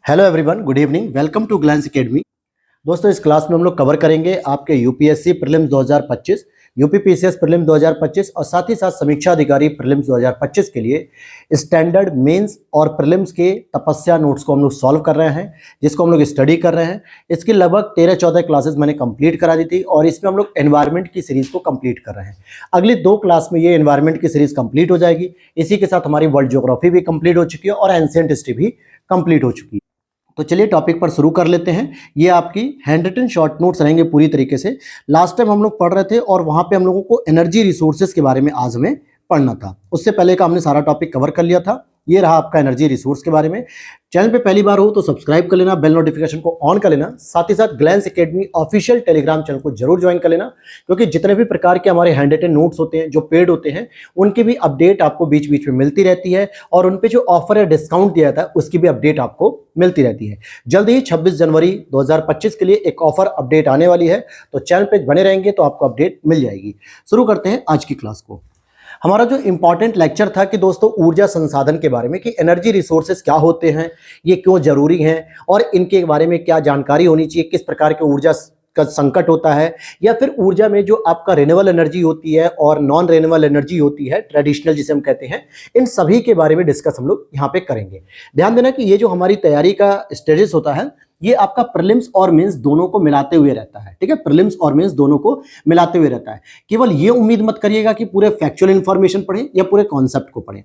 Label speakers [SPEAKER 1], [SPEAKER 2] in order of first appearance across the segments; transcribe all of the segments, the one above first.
[SPEAKER 1] Hello everyone, good evening, welcome to Glance Academy. दोस्तों, इस class में हम लोग कवर करेंगे आपके UPSC prelims 2025, UP PCS prelims 2025 और साथ ही साथ समीक्षा अधिकारी प्रीलिम्स 2025 के लिए स्टैंडर्ड मेंस और प्रीलिम्स के तपस्या नोट्स को हम लोग सॉल्व कर रहे हैं, जिसको हम लोग स्टडी कर रहे हैं। इसकी लगभग 13-14 क्लासेस मैंने कंप्लीट करा दी थी और इसमें हम लोग एनवायरनमेंट की सीरीज को कंप्लीट कर रहे हैं। अगली 2 क्लास में ये एनवायरनमेंट की सीरीज कंप्लीट हो जाएगी। इसी के साथ हमारी वर्ल्ड ज्योग्राफी भी कंप्लीट हो चुकी है और एंशिएंट हिस्ट्री भी कंप्लीट हो चुकी है। तो चलिए टॉपिक पर शुरू कर लेते हैं। ये आपकी हैंड रिटन शॉर्ट नोट्स रहेंगे पूरी तरीके से। लास्ट टाइम हम लोग पढ़ रहे थे और वहां पे हम लोगों को एनर्जी रिसोर्सेज के बारे में आज हमें पढ़ना था। उससे पहले का हमने सारा टॉपिक कवर कर लिया था। ये रहा आपका एनर्जी रिसोर्स के बारे में। चैनल पे पहली बार हो तो सब्सक्राइब कर लेना, बेल नोटिफिकेशन को ऑन कर लेना, साथ ही साथ Glance Academy official Telegram channel को जरूर ज्वाइन कर लेना, क्योंकि जितने भी प्रकार के हमारे हैंड रिटन नोट्स होते हैं जो पेड होते हैं उनकी भी अपडेट आपको बीच बीच में मिलती रहती है और उन पे जो ऑफर है, डिस्काउंट दिया जाता है, उसकी भी अपडेट आपको मिलती रहती है। जल्द ही 26 जनवरी 2025 के लिए एक ऑफर अपडेट आने वाली है, तो चैनल पे बने रहेंगे तो आपको अपडेट मिल जाएगी। शुरू करते हैं आज की क्लास को। हमारा जो इंपॉर्टेंट लेक्चर था कि दोस्तों ऊर्जा संसाधन के बारे में, कि एनर्जी रिसोर्सेज क्या होते हैं, ये क्यों जरूरी हैं और इनके बारे में क्या जानकारी होनी चाहिए, किस प्रकार के ऊर्जा का संकट होता है, या फिर ऊर्जा में जो आपका रिन्यूएबल एनर्जी होती है और नॉन रिन्यूएबल एनर्जी होती है, ट्रेडिशनल जिसे हम कहते हैं, इन सभी के बारे में डिस्कस हम लोग यहाँ पे करेंगे। ध्यान देना कि ये जो हमारी तैयारी का स्टेजेस होता है, ये आपका प्रीलिम्स और मेंस दोनों को मिलाते हुए रहता है। ठीक है, प्रीलिम्स और मेंस दोनों को मिलाते हुए रहता है। केवल ये उम्मीद मत करिएगा कि पूरे फैक्चुअल इंफॉर्मेशन पढ़ें या पूरे कॉन्सेप्ट को पढ़ें।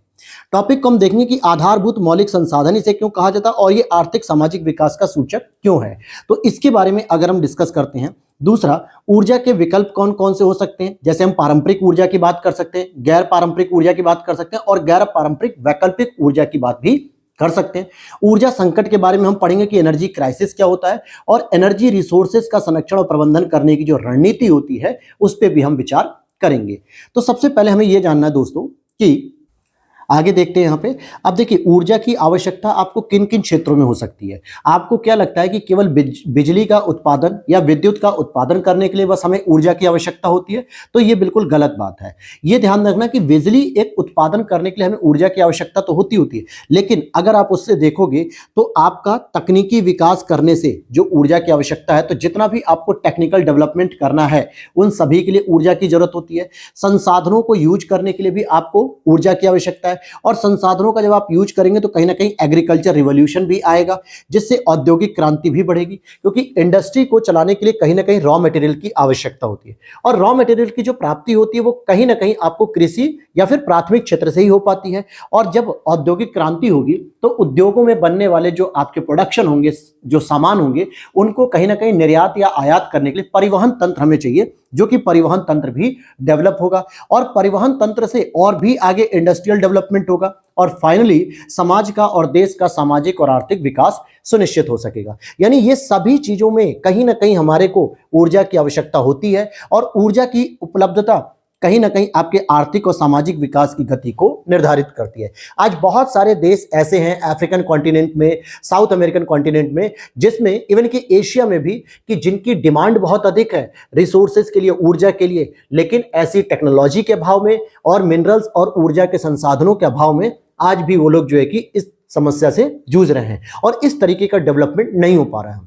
[SPEAKER 1] टॉपिक को हम देखेंगे कि आधारभूत मौलिक संसाधन इसे क्यों कहा जाता है और ये आर्थिक सामाजिक विकास का सूचक क्यों है, तो इसके बारे में अगर हम डिस्कस करते हैं। दूसरा, ऊर्जा के विकल्प कौन कौन से हो सकते हैं, जैसे हम पारंपरिक ऊर्जा की बात कर सकते हैं, गैर पारंपरिक ऊर्जा की बात कर सकते हैं और गैर पारंपरिक वैकल्पिक ऊर्जा की बात भी कर सकते हैं। ऊर्जा संकट के बारे में हम पढ़ेंगे कि एनर्जी क्राइसिस क्या होता है और एनर्जी रिसोर्सेज का संरक्षण और प्रबंधन करने की जो रणनीति होती है उस पर भी हम विचार करेंगे। तो सबसे पहले हमें यह जानना है दोस्तों कि आगे देखते हैं यहाँ पे। अब देखिए, ऊर्जा की आवश्यकता आपको किन किन क्षेत्रों में हो सकती है। आपको क्या लगता है कि केवल बिजली का उत्पादन या विद्युत का उत्पादन करने के लिए बस हमें ऊर्जा की आवश्यकता होती है, तो ये बिल्कुल गलत बात है। ये ध्यान रखना कि बिजली एक उत्पादन करने के लिए हमें ऊर्जा की आवश्यकता तो होती है, लेकिन अगर आप उससे देखोगे तो आपका तकनीकी विकास करने से जो ऊर्जा की आवश्यकता है, तो जितना भी आपको टेक्निकल डेवलपमेंट करना है उन सभी के लिए ऊर्जा की जरूरत होती है। संसाधनों को यूज करने के लिए भी आपको ऊर्जा की आवश्यकता है और संसाधनों का जब आप यूज करेंगे तो कहीं ना कहीं एग्रीकल्चर रिवॉल्यूशन भी आएगा, जिससे औद्योगिक क्रांति भी बढ़ेगी, क्योंकि इंडस्ट्री को चलाने के लिए कहीं ना कहीं रॉ मटेरियल की आवश्यकता होती है और रॉ मटेरियल की जो प्राप्ति होती है वो कहीं ना कहीं आपको कृषि या फिर प्राथमिक क्षेत्र से ही हो पाती है। और जब औद्योगिक क्रांति होगी तो उद्योगों में बनने वाले जो आपके प्रोडक्शन होंगे, जो सामान होंगे, उनको कहीं ना कहीं निर्यात या आयात करने के लिए परिवहन तंत्र हमें चाहिए, जो कि परिवहन तंत्र भी डेवलप होगा और परिवहन तंत्र से और भी आगे इंडस्ट्रियल डेवलपमेंट होगा और फाइनली समाज का और देश का सामाजिक और आर्थिक विकास सुनिश्चित हो सकेगा। यानी ये सभी चीजों में कहीं ना कहीं हमारे को ऊर्जा की आवश्यकता होती है और ऊर्जा की उपलब्धता कहीं ना कहीं आपके आर्थिक और सामाजिक विकास की गति को निर्धारित करती है। आज बहुत सारे देश ऐसे हैं अफ्रीकन कॉन्टिनेंट में, साउथ अमेरिकन कॉन्टिनेंट में, जिसमें इवन कि एशिया में भी, कि जिनकी डिमांड बहुत अधिक है रिसोर्सेज के लिए, ऊर्जा के लिए, लेकिन ऐसी टेक्नोलॉजी के अभाव में और मिनरल्स और ऊर्जा के संसाधनों के अभाव में आज भी वो लोग जो है कि इस समस्या से जूझ रहे हैं और इस तरीके का डेवलपमेंट नहीं हो पा रहा है।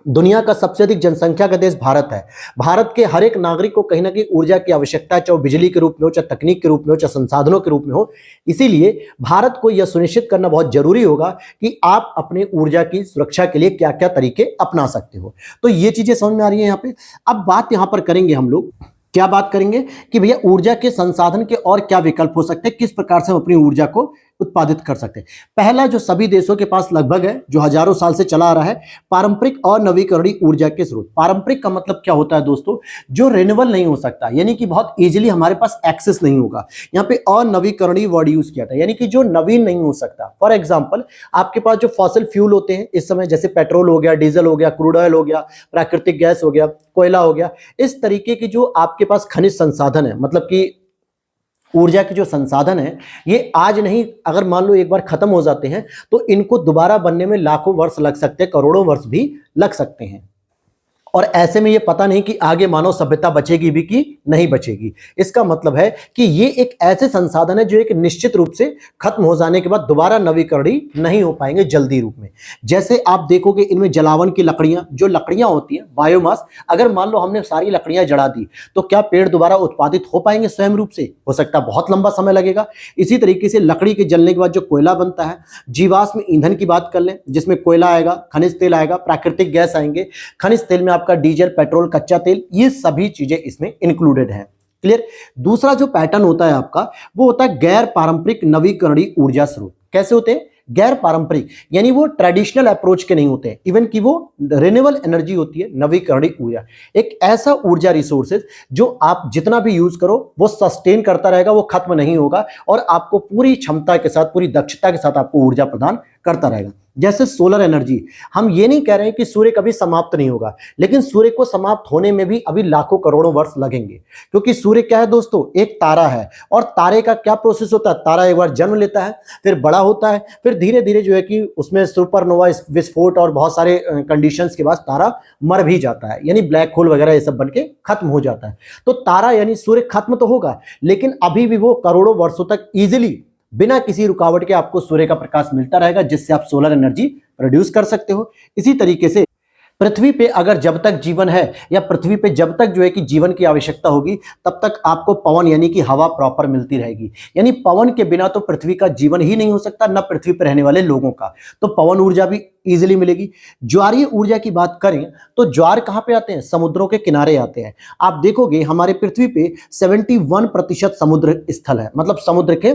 [SPEAKER 1] दुनिया का सबसे अधिक जनसंख्या का देश भारत है। भारत के हर एक नागरिक को कहीं ना कहीं ऊर्जा की आवश्यकता है, चाहे बिजली के रूप में हो, चाहे तकनीक के रूप में हो, चाहे संसाधनों के रूप में हो। इसीलिए भारत को यह सुनिश्चित करना बहुत जरूरी होगा कि आप अपने ऊर्जा की सुरक्षा के लिए क्या क्या तरीके अपना सकते हो। तो ये चीजें समझ में आ रही है यहाँ पे। अब बात यहाँ पर करेंगे हम लोग, क्या बात करेंगे कि भैया ऊर्जा के संसाधन के और क्या विकल्प हो सकते हैं, किस प्रकार से हम अपनी ऊर्जा को उत्पादित कर सकते हैं। पहला जो सभी देशों के पास लगभग है, जो हजारों साल से चला आ रहा है, पारंपरिक और नवीकरणीय ऊर्जा के स्रोत। पारंपरिक का मतलब क्या होता है दोस्तों, जो रिन्यूएबल नहीं हो सकता, यानी कि बहुत इजीली हमारे पास एक्सेस नहीं होगा। यहाँ पे अनवीकरणीय वर्ड यूज किया था, यानी कि जो नवीन नहीं हो सकता। फॉर एग्जाम्पल, आपके पास जो फॉसिल फ्यूल होते हैं इस समय, जैसे पेट्रोल हो गया, डीजल हो गया, क्रूड ऑयल हो गया, प्राकृतिक गैस हो गया, कोयला हो गया, इस तरीके की जो आपके पास खनिज संसाधन है, मतलब कि ऊर्जा के जो संसाधन है, ये आज नहीं, अगर मान लो एक बार खत्म हो जाते हैं तो इनको दोबारा बनने में लाखों वर्ष लग सकते हैं, करोड़ों वर्ष भी लग सकते हैं। और ऐसे में ये पता नहीं कि आगे मानव सभ्यता बचेगी भी कि नहीं बचेगी। इसका मतलब है कि ये एक ऐसे संसाधन है जो एक निश्चित रूप से खत्म हो जाने के बाद दोबारा नवीकरणीय नहीं हो पाएंगे जल्दी रूप में। जैसे आप देखोगे इनमें जलावन की लकड़ियां, जो लकड़ियां होती हैं बायोमास, अगर मान लो हमने सारी लकड़ियां जला दी तो क्या पेड़ दोबारा उत्पादित हो पाएंगे स्वयं रूप से? हो सकता है बहुत लंबा समय लगेगा। इसी तरीके से लकड़ी के जलने के बाद जो कोयला बनता है, जीवाश्म ईंधन की बात कर लें जिसमें कोयला आएगा, खनिज तेल आएगा, प्राकृतिक गैस आएंगे। खनिज तेल में आपका डीजल, पेट्रोल, कच्चा तेल, ये सभी चीजें इसमें इंक्लूडेड है। क्लियर। दूसरा जो पैटर्न होता है आपका वो होता है गैर पारंपरिक नवीकरणीय ऊर्जा स्रोत। कैसे होते हैं? गैर पारंपरिक, यानी वो ट्रेडिशनल अप्रोच के नहीं होते हैं, इवन कि वो रिन्यूएबल एनर्जी होती है, नवीकरणीय ऊर्जा। एक ऐसा ऊर्जा रिसोर्सेज जो आप जितना भी यूज करो वो सस्टेन करता रहेगा, वो खत्म नहीं होगा और आपको पूरी क्षमता के साथ, पूरी दक्षता के साथ आपको ऊर्जा प्रदान करता रहेगा। जैसे सोलर एनर्जी, हम ये नहीं कह रहे हैं कि सूर्य कभी समाप्त नहीं होगा, लेकिन सूर्य को समाप्त होने में भी अभी लाखों करोड़ों वर्ष लगेंगे, क्योंकि सूर्य क्या है दोस्तों? एक तारा है। और तारे का क्या प्रोसेस होता है? तारा एक बार जन्म लेता है, फिर बड़ा होता है, फिर धीरे धीरे जो है कि उसमें सुपरनोवा विस्फोट और बहुत सारे कंडीशंस के बाद तारा मर भी जाता है, यानी ब्लैक होल वगैरह ये सब बनके खत्म हो जाता है। तो तारा यानी सूर्य खत्म तो होगा, लेकिन अभी भी वो करोड़ों वर्षों तक इजीली बिना किसी रुकावट के आपको सूर्य का प्रकाश मिलता रहेगा, जिससे आप सोलर एनर्जी प्रोड्यूस कर सकते हो। इसी तरीके से पृथ्वी पे अगर जब तक जीवन है, या पृथ्वी पे जब तक जो है कि जीवन की आवश्यकता होगी, तब तक आपको पवन यानी कि हवा प्रॉपर मिलती रहेगी। यानी पवन के बिना तो पृथ्वी का जीवन ही नहीं हो सकता, न पृथ्वी पर रहने वाले लोगों का। तो पवन ऊर्जा भी इजीली मिलेगी। ज्वारीय ऊर्जा की बात करें तो ज्वार कहां पे आते हैं? समुद्रों के किनारे आते हैं। आप देखोगे हमारे पृथ्वी पे 71% समुद्र स्थल है, मतलब समुद्र के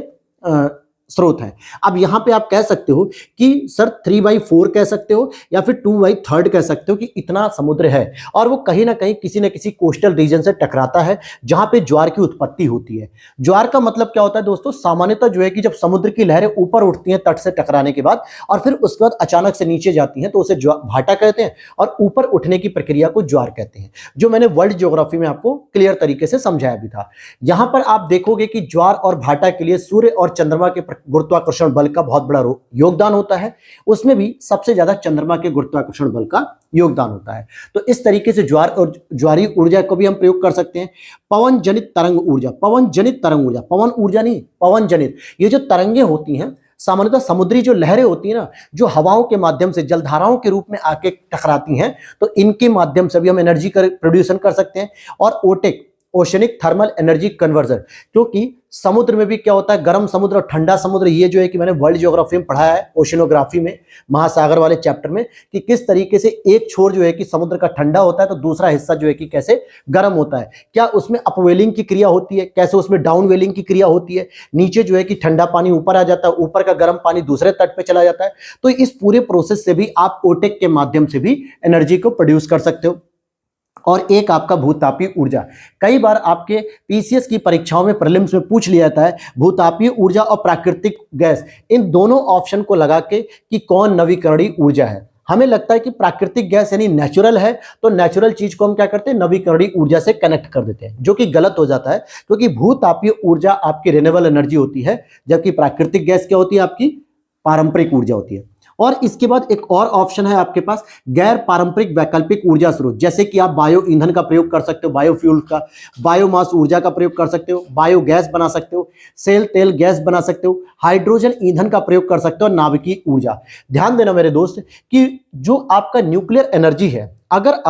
[SPEAKER 1] स्रोत है। अब यहां पे आप कह सकते हो कि सर 3/4 कह सकते हो या फिर 2/3 कह सकते हो कि इतना समुद्र है, और वो कहीं ना कहीं किसी न किसी कोस्टल रीजन से टकराता है जहां पे ज्वार की उत्पत्ति होती है। ज्वार का मतलब क्या होता है दोस्तों? सामान्यतः जो है कि जब समुद्र की लहरें ऊपर उठती हैं तट से टकराने के बाद, और फिर उसके बाद अचानक से नीचे जाती हैं, तो उसे भाटा कहते हैं, और ऊपर उठने की प्रक्रिया को ज्वार कहते हैं, जो मैंने वर्ल्ड ज्योग्राफी में आपको क्लियर तरीके से समझाया भी था। यहां पर आप देखोगे कि ज्वार और भाटा के लिए सूर्य और चंद्रमा के गुरुत्वाकर्षण बल का बहुत बड़ा योगदान होता है। उसमें भी सबसे ज्यादा चंद्रमा के गुरुत्वाकर्षण बल का योगदान होता है। तो इस तरीके से ज्वार और ज्वारीय ऊर्जा को भी हम प्रयोग कर सकते हैं। पवन जनित तरंग ऊर्जा, पवन जनित तरंग ऊर्जा, पवन ऊर्जा नहीं, पवन जनित, ये जो तरंगे होती हैं सामान्यतः समुद्री जो लहरें होती हैं ना, जो हवाओं के माध्यम से जलधाराओं के रूप में आके टकराती हैं, तो इनके माध्यम से भी हम एनर्जी प्रोड्यूसन कर सकते हैं। और OTEC, oceanic thermal energy conversion, क्योंकि समुद्र में भी क्या होता है, गर्म समुद्र और ठंडा समुद्र, ये जो है कि मैंने वर्ल्ड ज्योग्राफी में पढ़ाया है, ओशनोग्राफी में, महासागर वाले चैप्टर में, कि किस तरीके से एक छोर जो है कि समुद्र का ठंडा होता है तो दूसरा हिस्सा जो है कि कैसे गर्म होता है। क्या उसमें अपवेलिंग की क्रिया होती है, कैसे उसमें डाउनवेलिंग की क्रिया होती है, नीचे जो है कि ठंडा पानी ऊपर आ जाता है, ऊपर का गर्म पानी दूसरे तट पे चला जाता है। तो इस पूरे प्रोसेस से भी आप ओटेक के माध्यम से भी एनर्जी को प्रोड्यूस कर सकते हो। और एक आपका भूतापीय ऊर्जा, कई बार आपके पीसीएस की परीक्षाओं में प्रीलिम्स में पूछ लिया जाता है भूतापीय ऊर्जा और प्राकृतिक गैस, इन दोनों ऑप्शन को लगा के कि कौन नवीकरणीय ऊर्जा है। हमें लगता है कि प्राकृतिक गैस यानी नेचुरल है, तो नेचुरल चीज को हम क्या करते हैं, नवीकरणीय ऊर्जा से कनेक्ट कर देते हैं, जो कि गलत हो जाता है, क्योंकि भूतापीय ऊर्जा आपकी रिन्यूएबल एनर्जी होती है, जबकि प्राकृतिक गैस क्या होती है, आपकी पारंपरिक ऊर्जा होती है। और इसके बाद एक और ऑप्शन है आपके पास गैर पारंपरिक वैकल्पिक ऊर्जा स्रोत, जैसे कि आप बायो ईंधन का प्रयोग कर सकते हो, बायोफ्यूल का, बायोमास ऊर्जा का प्रयोग कर सकते हो, बायोगैस बना सकते हो, सेल तेल गैस बना सकते हो, हाइड्रोजन ईंधन का प्रयोग कर सकते हो, नाभिकीय ऊर्जा। ध्यान देना मेरे दोस्त कि जो आपका न्यूक्लियर एनर्जी है, अगर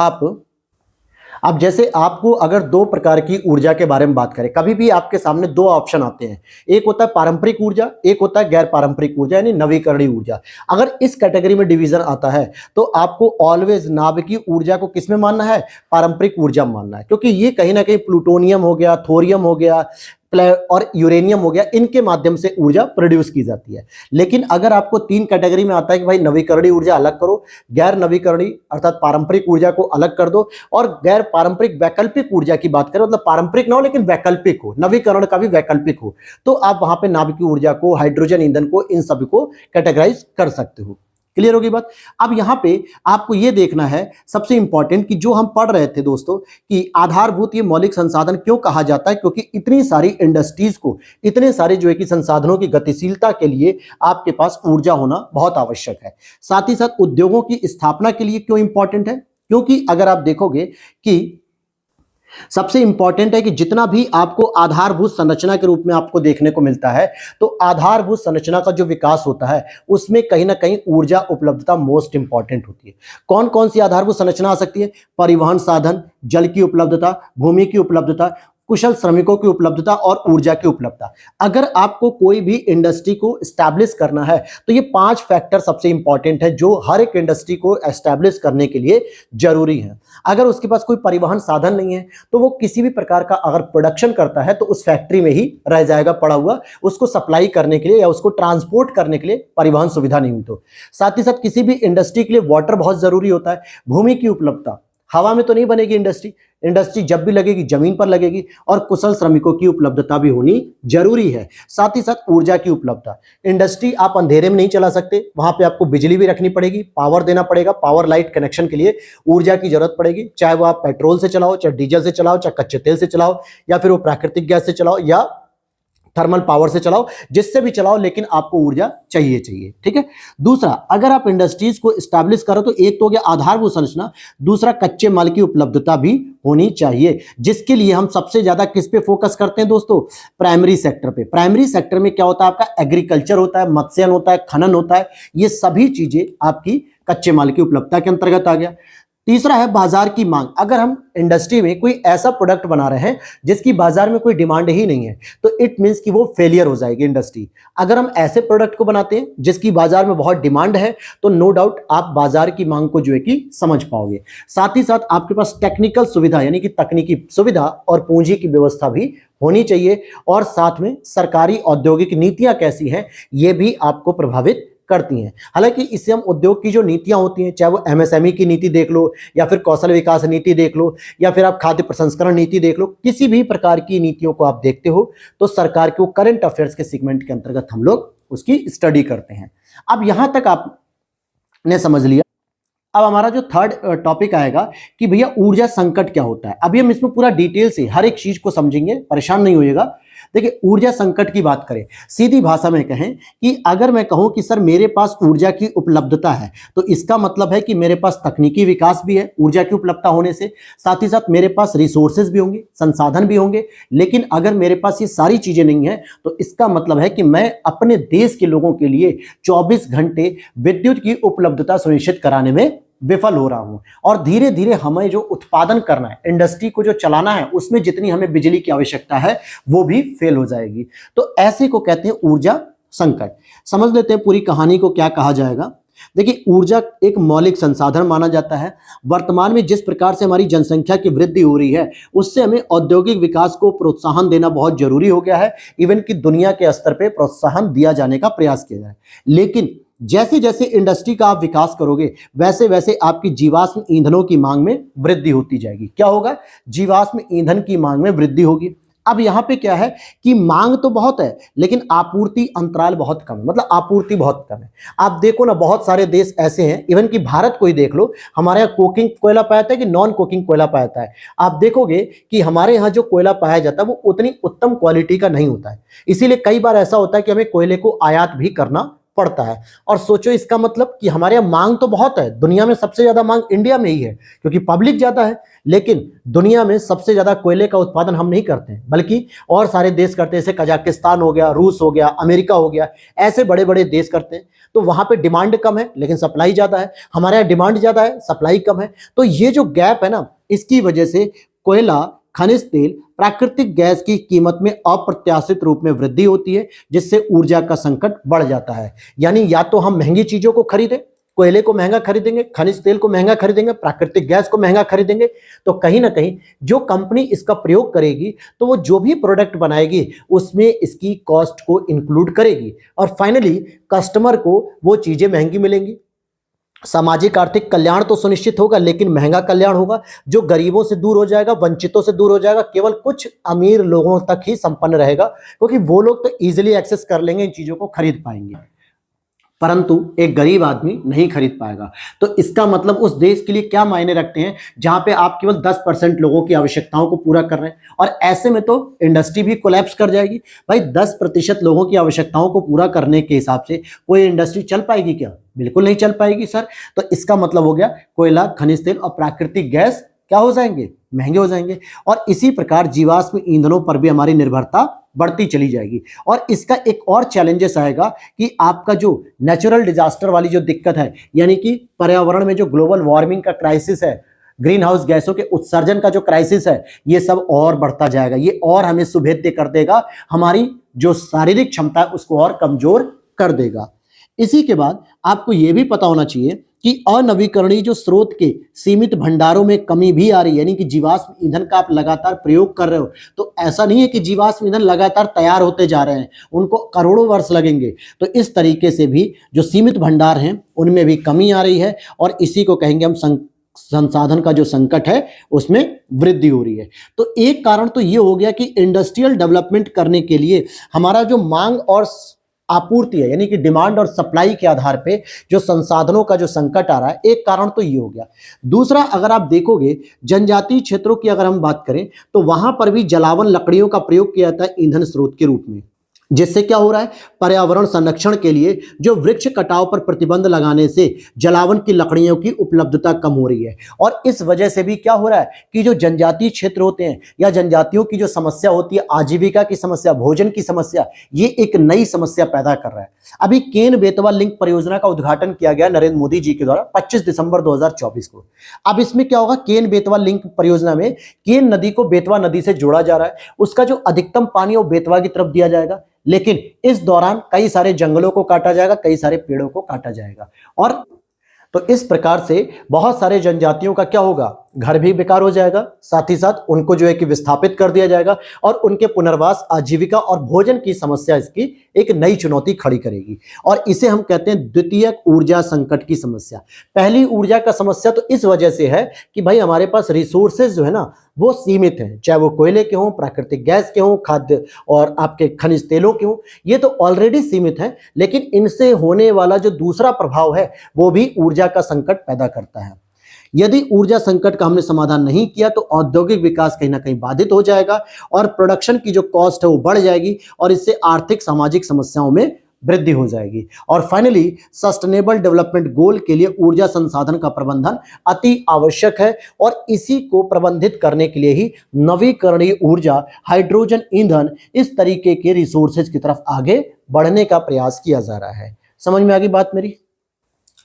[SPEAKER 1] अब जैसे आपको अगर दो प्रकार की ऊर्जा के बारे में बात करें, कभी भी आपके सामने दो ऑप्शन आते हैं, एक होता है पारंपरिक ऊर्जा, एक होता है गैर पारंपरिक ऊर्जा यानी नवीकरणीय ऊर्जा। अगर इस कैटेगरी में डिवीजन आता है तो आपको ऑलवेज नाभिकीय ऊर्जा को किसमें मानना है, पारंपरिक ऊर्जा में मानना है, क्योंकि ये कहीं ना कहीं प्लूटोनियम हो गया, थोरियम हो गया और यूरेनियम हो गया, इनके माध्यम से ऊर्जा प्रोड्यूस की जाती है। लेकिन अगर आपको तीन कैटेगरी में आता है कि भाई नवीकरणीय ऊर्जा अलग करो, गैर नवीकरणीय अर्थात पारंपरिक ऊर्जा को अलग कर दो, और गैर पारंपरिक वैकल्पिक ऊर्जा की बात करें, मतलब पारंपरिक ना हो लेकिन वैकल्पिक हो, नवीकरण का भी वैकल्पिक हो, तो आप वहां पे नाभिकीय ऊर्जा को, हाइड्रोजन ईंधन को, इन सभी को कैटेगराइज कर सकते हो। क्लियर होगी बात। अब यहां पे आपको यह देखना है सबसे इंपॉर्टेंट कि जो हम पढ़ रहे थे दोस्तों कि आधारभूत ये मौलिक संसाधन क्यों कहा जाता है, क्योंकि इतनी सारी इंडस्ट्रीज को, इतने सारे जो है कि संसाधनों की गतिशीलता के लिए आपके पास ऊर्जा होना बहुत आवश्यक है। साथ ही साथ उद्योगों की स्थापना के लिए क्यों इंपॉर्टेंट है, क्योंकि अगर आप देखोगे कि सबसे इंपॉर्टेंट है कि जितना भी आपको आधारभूत संरचना के रूप में आपको देखने को मिलता है, तो आधारभूत संरचना का जो विकास होता है उसमें कहीं ना कहीं ऊर्जा उपलब्धता मोस्ट इंपॉर्टेंट होती है। कौन कौन सी आधारभूत संरचना आ सकती है? परिवहन साधन, जल की उपलब्धता, भूमि की उपलब्धता, कुशल श्रमिकों की उपलब्धता और ऊर्जा की उपलब्धता। अगर आपको कोई भी इंडस्ट्री को एस्टैब्लिश करना है तो ये 5 फैक्टर सबसे इंपॉर्टेंट है जो हर एक इंडस्ट्री को एस्टैब्लिश करने के लिए जरूरी है। अगर उसके पास कोई परिवहन साधन नहीं है तो वो किसी भी प्रकार का अगर प्रोडक्शन करता है तो उस फैक्ट्री में ही रह जाएगा पड़ा हुआ, उसको सप्लाई करने के लिए या उसको ट्रांसपोर्ट करने के लिए परिवहन सुविधा नहीं हुई तो। साथ ही साथ किसी भी इंडस्ट्री के लिए वाटर बहुत जरूरी होता है। भूमि की उपलब्धता, हवा में तो नहीं बनेगी इंडस्ट्री, इंडस्ट्री जब भी लगेगी जमीन पर लगेगी, और कुशल श्रमिकों की उपलब्धता भी होनी जरूरी है। साथ ही साथ ऊर्जा की उपलब्धता, इंडस्ट्री आप अंधेरे में नहीं चला सकते, वहां पे आपको बिजली भी रखनी पड़ेगी, पावर देना पड़ेगा, पावर लाइट कनेक्शन के लिए ऊर्जा की जरूरत पड़ेगी, चाहे वो आप पेट्रोल से चलाओ, चाहे डीजल से चलाओ, चाहे कच्चे तेल से चलाओ, या फिर वो प्राकृतिक गैस से चलाओ या थर्मल पावर से चलाओ, जिससे भी चलाओ, लेकिन आपको ऊर्जा चाहिए। ठीक है। दूसरा, अगर आप इंडस्ट्रीज को एस्टैब्लिश करो तो एक तो हो गया आधारभूत संरचना, दूसरा कच्चे माल की उपलब्धता भी होनी चाहिए, जिसके लिए हम सबसे ज्यादा किस पे फोकस करते हैं दोस्तों? प्राइमरी सेक्टर पे। प्राइमरी सेक्टर में क्या होता है? आपका एग्रीकल्चर होता है, मत्स्यन होता है, खनन होता है, ये सभी चीजें आपकी कच्चे माल की उपलब्धता के अंतर्गत आ गया। तीसरा है बाजार की मांग। अगर हम इंडस्ट्री में कोई ऐसा प्रोडक्ट बना रहे हैं जिसकी बाजार में कोई डिमांड ही नहीं है तो इट मींस कि वो फेलियर हो जाएगी इंडस्ट्री। अगर हम ऐसे प्रोडक्ट को बनाते हैं जिसकी बाजार में बहुत डिमांड है तो नो डाउट आप बाजार की मांग को जो है कि समझ पाओगे। साथ ही साथ आपके पास टेक्निकल सुविधा यानी कि तकनीकी सुविधा और पूंजी की व्यवस्था भी होनी चाहिए, और साथ में सरकारी औद्योगिक नीतियां कैसी हैं ये भी आपको प्रभावित करती हैं। हालांकि इससे हम उद्योग की जो नीतियां होती हैं, चाहे वो एमएसएमई की नीति देख लो या फिर कौशल विकास नीति देख लो या फिर आप खाद्य प्रसंस्करण नीति देख लो, किसी भी प्रकार की नीतियों को आप देखते हो तो सरकार के करंट अफेयर्स के सेगमेंट के अंतर्गत हम लोग उसकी स्टडी करते हैं। अब यहां तक आपने समझ लिया। अब हमारा जो थर्ड टॉपिक आएगा कि भैया ऊर्जा संकट क्या होता है। अभी हम इसमें पूरा डिटेल से हर एक चीज को समझेंगे, परेशान नहीं होइएगा। देखिए, ऊर्जा संकट की बात करें, सीधी भाषा में कहें कि अगर मैं कहूं कि सर मेरे पास ऊर्जा की उपलब्धता है तो इसका मतलब है कि मेरे पास तकनीकी विकास भी है ऊर्जा की उपलब्धता होने से, साथ ही साथ मेरे पास रिसोर्सेज भी होंगे, संसाधन भी होंगे। लेकिन अगर मेरे पास ये सारी चीजें नहीं है तो इसका मतलब है कि मैं अपने देश के लोगों के लिए 24 घंटे विद्युत की उपलब्धता सुनिश्चित कराने में विफल हो रहा हूं, और धीरे धीरे हमें जो उत्पादन करना है, इंडस्ट्री को जो चलाना है, उसमें जितनी हमें बिजली की आवश्यकता है वो भी फेल हो जाएगी। तो ऐसे को कहते हैं ऊर्जा संकट। समझ लेते हैं पूरी कहानी को क्या कहा जाएगा। देखिए, ऊर्जा एक मौलिक संसाधन माना जाता है। वर्तमान में जिस प्रकार से हमारी जनसंख्या की वृद्धि हो रही है उससे हमें औद्योगिक विकास को प्रोत्साहन देना बहुत जरूरी हो गया है, इवन कि दुनिया के स्तर पे प्रोत्साहन दिया जाने का प्रयास किया जाए। लेकिन जैसे जैसे इंडस्ट्री का आप विकास करोगे वैसे वैसे आपकी जीवाश्म ईंधनों की मांग में वृद्धि होती जाएगी। क्या होगा? जीवाश्म ईंधन की मांग में वृद्धि होगी। अब यहां पे क्या है कि मांग तो बहुत है लेकिन आपूर्ति अंतराल बहुत कम है, मतलब आपूर्ति बहुत कम है। आप देखो ना, बहुत सारे देश ऐसे हैं, इवन कि भारत को ही देख लो, हमारे यहाँ कोकिंग कोयला पाया जाता है कि नॉन कोकिंग कोयला पाया जाता है। आप देखोगे कि हमारे यहाँ जो कोयला पाया जाता है वो उतनी उत्तम क्वालिटी का नहीं होता है, इसीलिए कई बार ऐसा होता है कि हमें कोयले को आयात भी करना पड़ता है। और सोचो, इसका मतलब कि हमारे यहाँ मांग तो बहुत है, दुनिया में सबसे ज्यादा मांग इंडिया में ही है क्योंकि पब्लिक ज्यादा है, लेकिन दुनिया में सबसे ज्यादा कोयले का उत्पादन हम नहीं करते हैं बल्कि और सारे देश करते हैं, जैसे कजाकिस्तान हो गया, रूस हो गया, अमेरिका हो गया, ऐसे बड़े बड़े देश करते हैं। तो वहां पे डिमांड कम है लेकिन सप्लाई ज्यादा है, हमारे यहाँ डिमांड ज्यादा है, सप्लाई कम है। तो ये जो गैप है ना, इसकी वजह से कोयला, खनिज तेल, प्राकृतिक गैस की कीमत में अप्रत्याशित रूप में वृद्धि होती है, जिससे ऊर्जा का संकट बढ़ जाता है। यानी या तो हम महंगी चीजों को खरीदें, कोयले को महंगा खरीदेंगे, खनिज तेल को महंगा खरीदेंगे, प्राकृतिक गैस को महंगा खरीदेंगे, तो कहीं ना कहीं जो कंपनी इसका प्रयोग करेगी तो वो जो भी प्रोडक्ट बनाएगी उसमें इसकी कॉस्ट को इंक्लूड करेगी, और फाइनली कस्टमर को वो चीजें महंगी मिलेंगी। सामाजिक आर्थिक कल्याण तो सुनिश्चित होगा लेकिन महंगा कल्याण होगा, जो गरीबों से दूर हो जाएगा, वंचितों से दूर हो जाएगा, केवल कुछ अमीर लोगों तक ही संपन्न रहेगा, क्योंकि वो लोग तो इजीली एक्सेस कर लेंगे, इन चीजों को खरीद पाएंगे। परंतु एक गरीब आदमी नहीं खरीद पाएगा। तो इसका मतलब उस देश के लिए क्या मायने रखते हैं जहां पे आप केवल 10% लोगों की आवश्यकताओं को पूरा कर रहे हैं, और ऐसे में तो इंडस्ट्री भी कोलैप्स कर जाएगी। भाई 10% लोगों की आवश्यकताओं को पूरा करने के हिसाब से कोई इंडस्ट्री चल पाएगी क्या? बिल्कुल नहीं चल पाएगी सर। तो इसका मतलब हो गया कोयला, खनिज तेल और प्राकृतिक गैस क्या हो जाएंगे? महंगे हो जाएंगे। और इसी प्रकार जीवाश्म ईंधनों पर भी हमारी निर्भरता बढ़ती चली जाएगी। और इसका एक और चैलेंजेस आएगा कि आपका जो नेचुरल डिजास्टर वाली जो दिक्कत है, यानी कि पर्यावरण में जो ग्लोबल वार्मिंग का क्राइसिस है, ग्रीन हाउस गैसों के उत्सर्जन का जो क्राइसिस है, ये सब और बढ़ता जाएगा। ये और हमें सुभेद्य कर देगा, हमारी जो शारीरिक क्षमता है उसको और कमजोर कर देगा। इसी के बाद आपको यह भी पता होना चाहिए कि अनवीकरणीय जो स्रोत के सीमित भंडारों में कमी भी आ रही है, यानी कि जीवाश्म ईंधन का आप लगातार प्रयोग कर रहे हो, तो ऐसा नहीं है कि जीवाश्म ईंधन लगातार तैयार होते जा रहे हैं, उनको करोड़ों वर्ष लगेंगे। तो इस तरीके से भी जो सीमित भंडार हैं उनमें भी कमी आ रही है, और इसी को कहेंगे हम संसाधन का जो संकट है उसमें वृद्धि हो रही है। तो एक कारण तो ये हो गया कि इंडस्ट्रियल डेवलपमेंट करने के लिए हमारा जो मांग और आपूर्ति है, यानी कि डिमांड और सप्लाई के आधार पे जो संसाधनों का जो संकट आ रहा है, एक कारण तो ये हो गया। दूसरा, अगर आप देखोगे जनजातीय क्षेत्रों की अगर हम बात करें तो वहां पर भी जलावन लकड़ियों का प्रयोग किया जाता है ईंधन स्रोत के रूप में, जिससे क्या हो रहा है, पर्यावरण संरक्षण के लिए जो वृक्ष कटाव पर प्रतिबंध लगाने से जलावन की लकड़ियों की उपलब्धता कम हो रही है। और इस वजह से भी क्या हो रहा है कि जो जनजातीय क्षेत्र होते हैं या जनजातियों की जो समस्या होती है, आजीविका की समस्या, भोजन की समस्या, ये एक नई समस्या पैदा कर रहा है। अभी केन बेतवा लिंक परियोजना का उद्घाटन किया गया नरेंद्र मोदी जी के द्वारा 25 दिसंबर 2024 को। अब इसमें क्या होगा, केन बेतवा लिंक परियोजना में केन नदी को बेतवा नदी से जोड़ा जा रहा है, उसका जो अधिकतम पानी वो बेतवा की तरफ दिया जाएगा, लेकिन इस दौरान कई सारे जंगलों को काटा जाएगा, कई सारे पेड़ों को काटा जाएगा। और तो इस प्रकार से बहुत सारे जनजातियों का क्या होगा, घर भी बेकार हो जाएगा, साथ ही साथ उनको जो है कि विस्थापित कर दिया जाएगा, और उनके पुनर्वास, आजीविका और भोजन की समस्या इसकी एक नई चुनौती खड़ी करेगी। और इसे हम कहते हैं द्वितीयक ऊर्जा संकट की समस्या। पहली ऊर्जा का समस्या तो इस वजह से है कि भाई हमारे पास रिसोर्सेज जो है ना वो सीमित हैं, चाहे वो कोयले के हों, प्राकृतिक गैस के हों, खाद्य और आपके खनिज तेलों के हों, ये तो ऑलरेडी सीमित हैं। लेकिन इनसे होने वाला जो दूसरा प्रभाव है वो भी ऊर्जा का संकट पैदा करता है। यदि ऊर्जा संकट का हमने समाधान नहीं किया तो औद्योगिक विकास कहीं ना कहीं बाधित हो जाएगा, और प्रोडक्शन की जो कॉस्ट है वो बढ़ जाएगी, और इससे आर्थिक सामाजिक समस्याओं में वृद्धि हो जाएगी। और फाइनली सस्टेनेबल डेवलपमेंट गोल के लिए ऊर्जा संसाधन का प्रबंधन अति आवश्यक है, और इसी को प्रबंधित करने के लिए ही नवीकरणीय ऊर्जा, हाइड्रोजन ईंधन, इस तरीके के रिसोर्सेज की तरफ आगे बढ़ने का प्रयास किया जा रहा है। समझ में आ गई बात मेरी?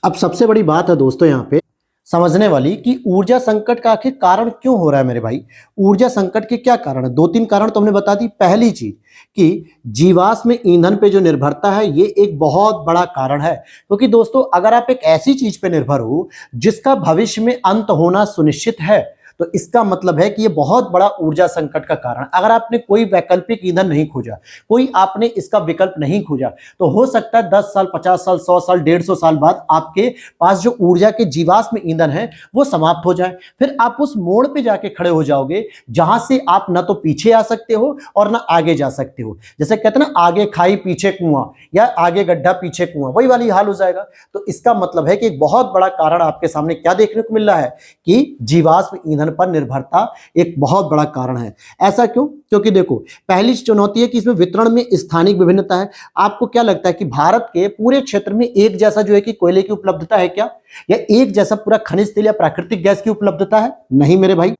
[SPEAKER 1] अब सबसे बड़ी बात है दोस्तों यहाँ पे समझने वाली कि ऊर्जा संकट का आखिर कारण क्यों हो रहा है मेरे भाई। ऊर्जा संकट के क्या कारण है? 2-3 कारण तो हमने बता दी। पहली चीज कि जीवाश्म ईंधन पे जो निर्भरता है ये एक बहुत बड़ा कारण है, क्योंकि दोस्तों अगर आप एक ऐसी चीज पे निर्भर हो जिसका भविष्य में अंत होना सुनिश्चित है, तो इसका मतलब है कि ये बहुत बड़ा ऊर्जा संकट का कारण। अगर आपने कोई वैकल्पिक ईंधन नहीं खोजा, कोई आपने इसका विकल्प नहीं खोजा, तो हो सकता है 10 साल, 50 साल, 100 साल, 150 साल बाद आपके पास जो ऊर्जा के जीवाश्म ईंधन है वो समाप्त हो जाए। फिर आप उस मोड़ पे जाके खड़े हो जाओगे जहां से आप ना तो पीछे आ सकते हो और ना आगे जा सकते हो। जैसे कहते हैं ना, आगे खाई पीछे कुआं, या आगे गड्ढा पीछे कुआं, वही वाली हाल हो जाएगा। तो इसका मतलब है कि एक बहुत बड़ा कारण आपके सामने क्या देखने को मिल रहा है कि जीवाश्म ईंधन पर निर्भरता एक बहुत बड़ा कारण है। ऐसा क्यों? क्योंकि देखो, पहली चुनौती है कि इसमें वितरण में स्थानिक विभिन्नता है। आपको क्या लगता है कि भारत के पूरे क्षेत्र में एक जैसा जो है कि कोयले की उपलब्धता है क्या, या एक जैसा पूरा खनिज तेल या प्राकृतिक गैस की उपलब्धता है? नहीं मेरे भाई।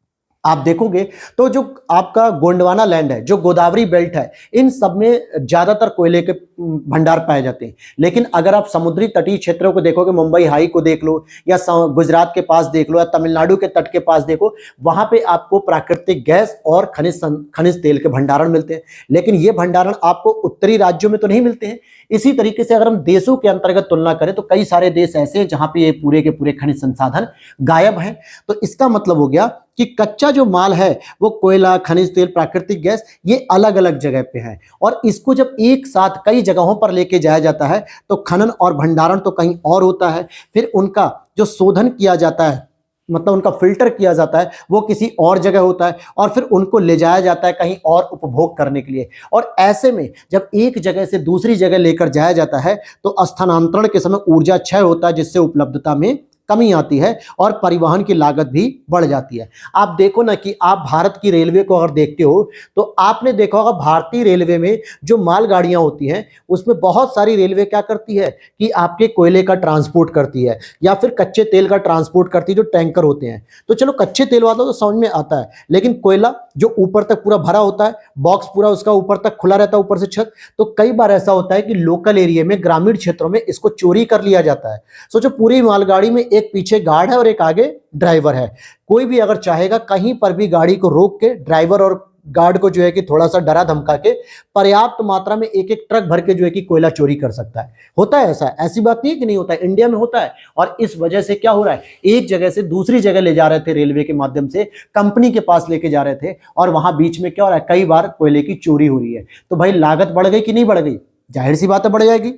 [SPEAKER 1] आप देखोगे तो जो आपका गोंडवाना लैंड है, जो गोदावरी बेल्ट है, इन सब में ज्यादातर कोयले के भंडार पाए जाते हैं। लेकिन अगर आप समुद्री तटीय क्षेत्रों को देखोगे, मुंबई हाई को देख लो, या गुजरात के पास देख लो, या तमिलनाडु के तट के पास देखो, वहां पे आपको प्राकृतिक गैस और खनिज तेल के भंडारण मिलते हैं। लेकिन ये भंडारण आपको उत्तरी राज्यों में तो नहीं मिलते हैं। इसी तरीके से अगर हम देशों के अंतर्गत तुलना करें तो कई सारे देश ऐसे हैं जहां पे ये पूरे के पूरे खनिज संसाधन गायब हैं। तो इसका मतलब हो गया कि कच्चा जो माल है वो कोयला, खनिज तेल, प्राकृतिक गैस, ये अलग अलग जगह पे है, और इसको जब एक साथ कई जगहों पर लेके जाया जाता है तो खनन और भंडारण तो कहीं और होता है, फिर उनका जो शोधन किया जाता है मतलब उनका फिल्टर किया जाता है वो किसी और जगह होता है और फिर उनको ले जाया जाता है कहीं और उपभोग करने के लिए। और ऐसे में जब एक जगह से दूसरी जगह लेकर जाया जाता है तो स्थानांतरण के समय ऊर्जा क्षय होता है, जिससे उपलब्धता में कमी आती है और परिवहन की लागत भी बढ़ जाती है। आप देखो ना कि आप भारत की रेलवे को अगर देखते हो तो आपने देखा होगा भारतीय रेलवे में जो मालगाड़ियां होती हैं उसमें बहुत सारी रेलवे क्या करती है कि आपके कोयले का ट्रांसपोर्ट करती है या फिर कच्चे तेल का ट्रांसपोर्ट करती है, जो टैंकर होते हैं। तो चलो कच्चे तेल वाला तो समझ में आता है, लेकिन कोयला जो ऊपर तक पूरा भरा होता है, बॉक्स पूरा उसका ऊपर तक खुला रहता है ऊपर से छत, तो कई बार ऐसा होता है कि लोकल एरिया में ग्रामीण क्षेत्रों में इसको चोरी कर लिया जाता है। सोचो पूरी मालगाड़ी में एक पीछे गार्ड है और एक आगे ड्राइवर है, कोई भी अगर चाहेगा कहीं पर भी गाड़ी को रोक के ड्राइवर और गार्ड को जो है कि थोड़ा सा डरा धमका के पर्याप्त मात्रा में एक एक ट्रक भर के जो है कि कोयला चोरी कर सकता है। होता है ऐसा, ऐसी बात नहीं है कि नहीं होता है, इंडिया में होता है। और इस वजह से क्या हो रहा है, एक जगह से दूसरी जगह ले जा रहे थे रेलवे के माध्यम से, कंपनी के पास लेके जा रहे थे और वहां बीच में क्या हो रहा है, कई बार कोयले की चोरी हो रही है। तो भाई लागत बढ़ गई कि नहीं बढ़ गई, जाहिर सी बात है बढ़ जाएगी,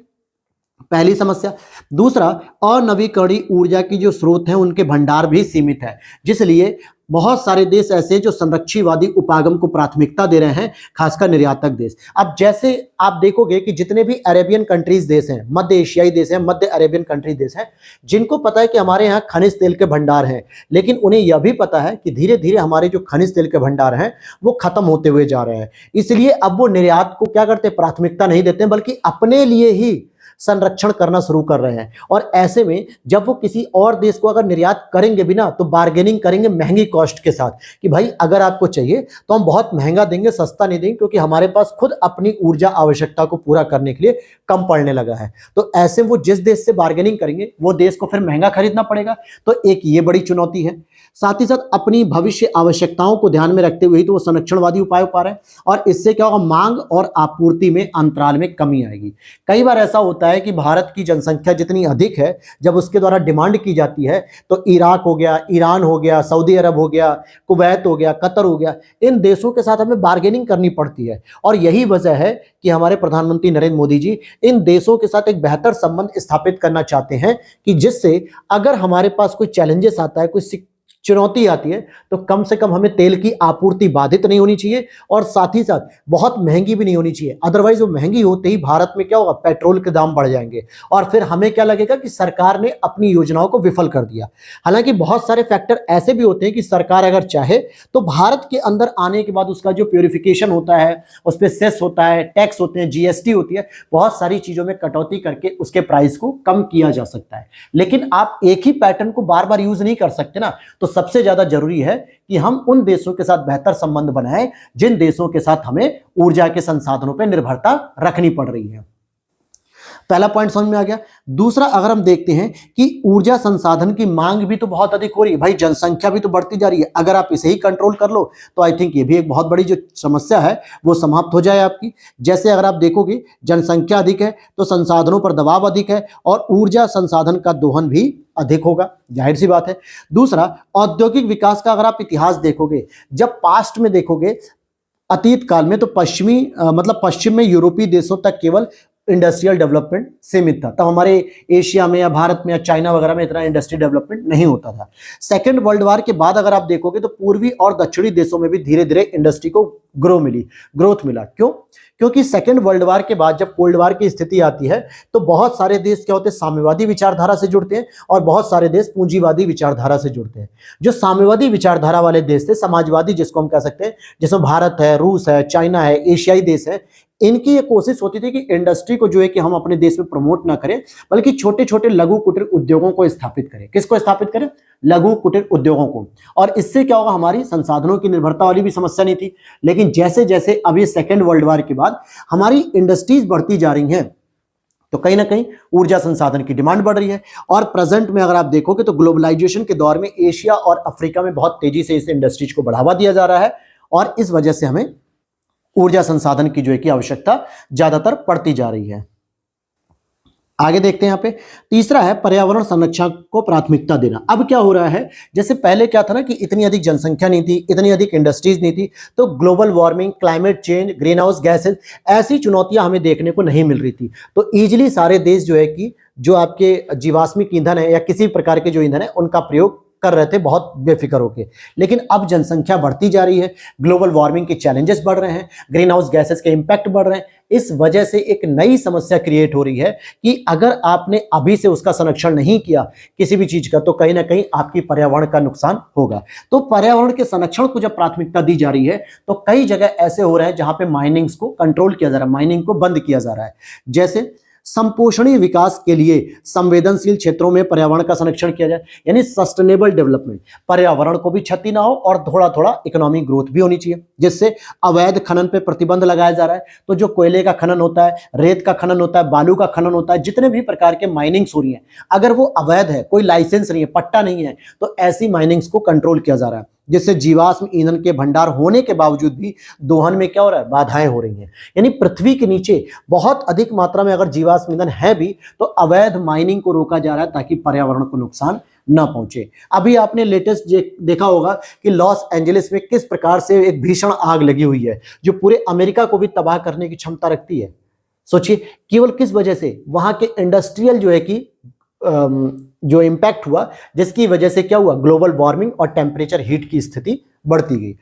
[SPEAKER 1] पहली समस्या। दूसरा, अनवीकरणीय ऊर्जा की जो स्रोत हैं उनके भंडार भी सीमित है, जिसलिए बहुत सारे देश ऐसे हैं जो संरक्षीवादी उपागम को प्राथमिकता दे रहे हैं, खासकर निर्यातक देश। अब जैसे आप देखोगे कि जितने भी अरेबियन कंट्रीज देश हैं, मध्य एशियाई देश हैं, मध्य अरेबियन कंट्रीज देश हैं, जिनको पता है कि हमारे यहाँ खनिज तेल के भंडार हैं, लेकिन उन्हें यह भी पता है कि धीरे धीरे हमारे जो खनिज तेल के भंडार हैं वो खत्म होते हुए जा रहे हैं। इसलिए अब वो निर्यात को क्या करते हैं, प्राथमिकता नहीं देते हैं, बल्कि अपने लिए ही संरक्षण करना शुरू कर रहे हैं। और ऐसे में जब वो किसी और देश को अगर निर्यात करेंगे भी ना, तो बार्गेनिंग करेंगे महंगी कॉस्ट के साथ कि भाई अगर आपको चाहिए तो हम बहुत महंगा देंगे, सस्ता नहीं देंगे, क्योंकि हमारे पास खुद अपनी ऊर्जा आवश्यकता को पूरा करने के लिए कम पड़ने लगा है। तो ऐसे वो जिस देश से बार्गेनिंग करेंगे वो देश को फिर महंगा खरीदना पड़ेगा। तो एक ये बड़ी चुनौती है। साथ ही साथ अपनी भविष्य आवश्यकताओं को ध्यान में रखते हुए ही तो वो संरक्षणवादी उपाय पा रहे हैं, और इससे क्या होगा, मांग और आपूर्ति में अंतराल में कमी आएगी। कई बार ऐसा होता है कि भारत की जनसंख्या जितनी अधिक है, जब उसके द्वारा डिमांड की जाती है तो इराक हो गया, ईरान हो गया, सऊदी अरब हो गया, कुवैत हो गया, कतर हो गया, इन देशों के साथ हमें बार्गेनिंग करनी पड़ती है। और यही वजह है कि हमारे प्रधानमंत्री नरेंद्र मोदी जी इन देशों के साथ एक बेहतर संबंध स्थापित करना चाहते हैं कि जिससे अगर हमारे पास कोई चैलेंजेस आता है, कोई चुनौती आती है, तो कम से कम हमें तेल की आपूर्ति बाधित नहीं होनी चाहिए और साथ ही साथ बहुत महंगी भी नहीं होनी चाहिए। अदरवाइज वो महंगी होते ही भारत में क्या होगा, पेट्रोल के दाम बढ़ जाएंगे और फिर हमें क्या लगेगा कि सरकार ने अपनी योजनाओं को विफल कर दिया। हालांकि बहुत सारे फैक्टर ऐसे भी होते हैं कि सरकार अगर चाहे तो भारत के अंदर आने के बाद उसका जो प्योरिफिकेशन होता है, उस पर सेस होता है, टैक्स होते हैं, जीएसटी होती है, बहुत सारी चीजों में कटौती करके उसके प्राइस को कम किया जा सकता है। लेकिन आप एक ही पैटर्न को बार बार यूज नहीं कर सकते ना। तो सबसे ज्यादा जरूरी है कि हम उन देशों के साथ बेहतर संबंध बनाएं जिन देशों के साथ हमें ऊर्जा के संसाधनों पर निर्भरता रखनी पड़ रही है। पहला पॉइंट समझ में आ गया। दूसरा, अगर हम देखते हैं कि ऊर्जा संसाधन की मांग भी तो बहुत अधिक हो रही है, भाई जनसंख्या भी तो बढ़ती जा रही है। अगर आप इसे ही कंट्रोल कर लो तो आई थिंक ये भी एक बहुत बड़ी जो समस्या है वो समाप्त हो जाए आपकी। जैसे अगर आप देखोगे जनसंख्या अधिक है तो संसाधनों पर दबाव अधिक है और ऊर्जा संसाधन का दोहन भी अधिक होगा, जाहिर सी बात है। दूसरा, औद्योगिक विकास का अगर आप इतिहास देखोगे, जब पास्ट में देखोगे अतीत काल में, तो पश्चिम में यूरोपीय देशों तक केवल इंडस्ट्रियल डेवलपमेंट सीमित था। तब हमारे एशिया में या भारत में या चाइना वगैरह में इतना इंडस्ट्रियल डेवलपमेंट नहीं होता था। सेकेंड वर्ल्ड वॉर के बाद अगर आप देखोगे तो पूर्वी और दक्षिणी देशों में भी धीरे धीरे इंडस्ट्री को ग्रोथ मिला। क्यों? क्योंकि सेकेंड वर्ल्ड वॉर के बाद जब कोल्ड वॉर की स्थिति आती है तो बहुत सारे देश क्या होते हैं, साम्यवादी विचारधारा से जुड़ते हैं और बहुत सारे देश पूंजीवादी विचारधारा से जुड़ते हैं। जो साम्यवादी विचारधारा वाले देश थे, समाजवादी जिसको हम कह सकते हैं, जिसमें भारत है, रूस है, चाइना है, एशियाई देश है, इनकी ये कोशिश होती थी कि इंडस्ट्री को जो है कि हम अपने देश में प्रमोट ना करें, बल्कि छोटे छोटे लघु कुटीर उद्योगों को स्थापित करें। किसको स्थापित करें? लघु कुटीर उद्योगों को। और इससे क्या होगा, हमारी संसाधनों की निर्भरता वाली भी समस्या नहीं थी। लेकिन जैसे जैसे अभी सेकेंड वर्ल्ड वॉर के बाद हमारी इंडस्ट्रीज बढ़ती जा रही हैं तो कहीं ना कहीं ऊर्जा संसाधन की डिमांड बढ़ रही है। और प्रेजेंट में अगर आप देखोगे तो ग्लोबलाइजेशन के दौर में एशिया और अफ्रीका में बहुत तेजी से इस इंडस्ट्रीज को बढ़ावा दिया जा रहा है और इस वजह से हमें ऊर्जा संसाधन की जो है कि आवश्यकता ज्यादातर पड़ती जा रही है। आगे देखते हैं यहाँ पे। तीसरा है पर्यावरण संरक्षण को प्राथमिकता देना। अब क्या हो रहा है, जैसे पहले क्या था ना कि इतनी अधिक जनसंख्या नहीं थी, इतनी अधिक इंडस्ट्रीज नहीं थी, तो global warming, climate change, green house gases, ऐसी चुनौतियां हमें देखने को नहीं मिल रही थी। तो इजीली सारे देश जो है कि जो आपके जीवाश्मिक ईंधन है या किसी प्रकार के जो ईंधन है उनका प्रयोग कर रहे थे बहुत बेफिक्र होके। लेकिन अब जनसंख्या बढ़ती जा रही है, ग्लोबल वार्मिंग के चैलेंजेस बढ़ रहे हैं, ग्रीन हाउस गैसेस के इंपैक्ट बढ़ रहे हैं। इस वजह से एक नई समस्या क्रिएट हो रही है कि अगर आपने अभी से उसका संरक्षण नहीं किया किसी भी चीज का, तो कहीं ना कहीं आपकी पर्यावरण का नुकसान होगा। तो पर्यावरण के संरक्षण को जब प्राथमिकता दी जा रही है, तो कई जगह ऐसे हो रहे हैं जहां पे माइनिंग्स को कंट्रोल किया जा रहा है, माइनिंग को बंद किया जा रहा है। जैसे संपोषणीय विकास के लिए संवेदनशील क्षेत्रों में पर्यावरण का संरक्षण किया जाए, यानी सस्टेनेबल डेवलपमेंट, पर्यावरण को भी क्षति ना हो और थोड़ा थोड़ा इकोनॉमिक ग्रोथ भी होनी चाहिए। जिससे अवैध खनन पे प्रतिबंध लगाया जा रहा है। तो जो कोयले का खनन होता है, रेत का खनन होता है, बालू का खनन होता है, जितने भी प्रकार के माइनिंग्स हो रही हैं, अगर वो अवैध है, कोई लाइसेंस नहीं है, पट्टा नहीं है, तो ऐसी माइनिंग्स को कंट्रोल किया जा रहा है। जिससे जीवाश्म ईंधन के भंडार होने के बावजूद भी दोहन में क्या हो रहा है, बाधाएं हो रही हैं। यानी पृथ्वी के नीचे बहुत अधिक मात्रा में अगर जीवाश्म ईंधन है भी, तो अवैध माइनिंग को रोका जा रहा है ताकि पर्यावरण को नुकसान ना पहुंचे। अभी आपने लेटेस्ट देखा होगा कि लॉस एंजलिस में किस प्रकार से एक भीषण आग लगी हुई है, जो पूरे अमेरिका को भी तबाह करने की क्षमता रखती है। सोचिए केवल किस वजह से, वहां के इंडस्ट्रियल जो है कि जो इंपैक्ट हुआ, जिसकी वजह से क्या हुआ, ग्लोबल वार्मिंग और टेम्परेचर हीट की स्थिति बढ़ती गई।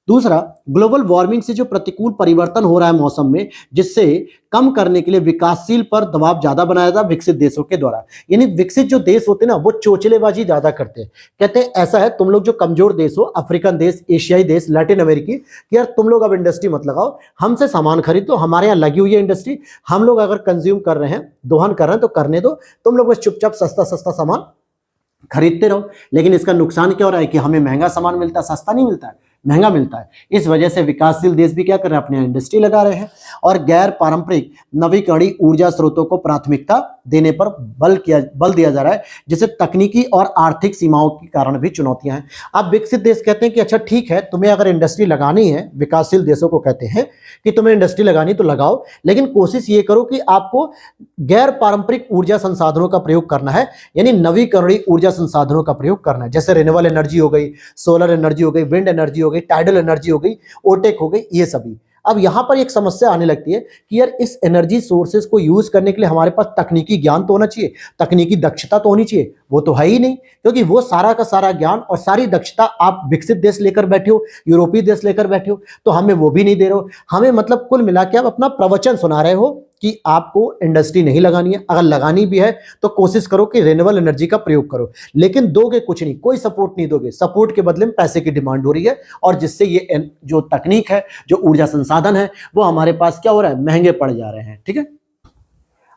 [SPEAKER 1] दूसरा, ग्लोबल वार्मिंग से जो प्रतिकूल परिवर्तन हो रहा है मौसम में, जिससे कम करने के लिए विकासशील पर दबाव ज्यादा बनाया था विकसित देशों के द्वारा। यानी विकसित जो देश होते हैं ना, वो चोचलेबाजी ज्यादा करते हैं। कहते हैं ऐसा है, तुम लोग जो कमजोर देश हो, अफ्रीकन देश, एशियाई देश, लैटिन अमेरिकी, कि यार तुम लोग अब इंडस्ट्री मत लगाओ, हमसे सामान खरीदो, हमारे यहाँ लगी हुई है इंडस्ट्री, हम लोग अगर कंज्यूम कर रहे हैं, दोहन कर रहे हैं, तो करने दो, तुम लोग बस चुपचाप सस्ता सस्ता सामान खरीदते रहो। लेकिन इसका नुकसान क्या हो रहा है कि हमें महंगा सामान मिलता है, सस्ता नहीं मिलता है, महंगा मिलता है। इस वजह से विकासशील देश भी क्या कर रहे हैं, अपने इंडस्ट्री लगा रहे हैं और गैर पारंपरिक नवीकरणीय ऊर्जा स्रोतों को प्राथमिकता देने पर बल दिया जा रहा है, जिससे तकनीकी और आर्थिक सीमाओं के कारण भी चुनौतियां हैं। अब विकसित देश कहते हैं कि अच्छा ठीक है, तुम्हें अगर इंडस्ट्री लगानी है, विकासशील देशों को कहते हैं कि तुम्हें इंडस्ट्री लगानी तो लगाओ, लेकिन कोशिश ये करो कि आपको गैर पारंपरिक ऊर्जा संसाधनों का प्रयोग करना है, यानी नवीकरणीय ऊर्जा संसाधनों का प्रयोग करना है। जैसे रिन्यूएबल एनर्जी हो गई, सोलर एनर्जी हो गई, विंड एनर्जी हो गई, टाइडल एनर्जी हो गई, ओटेक हो गई, ये सभी। अब यहां पर एक समस्या आने लगती है कि यार इस एनर्जी सोर्सेज को यूज करने के लिए हमारे पास तकनीकी ज्ञान तो होना चाहिए, तकनीकी दक्षता तो होनी चाहिए। वो तो है ही नहीं, क्योंकि वो सारा का सारा ज्ञान और सारी दक्षता आप विकसित देश लेकर बैठे हो, यूरोपीय देश लेकर बैठे हो, तो हमें वो भी नहीं दे रहे हो। हमें मतलब कुल मिला के आप अपना प्रवचन सुना रहे हो कि आपको इंडस्ट्री नहीं लगानी है, अगर लगानी भी है तो कोशिश करो कि रिन्यूएबल एनर्जी का प्रयोग करो, लेकिन दोगे कुछ नहीं, कोई सपोर्ट नहीं दोगे। सपोर्ट के बदले में पैसे की डिमांड हो रही है, और जिससे ये जो तकनीक है, जो ऊर्जा संसाधन है, वो हमारे पास क्या हो रहा है, महंगे पड़ जा रहे हैं। ठीक है,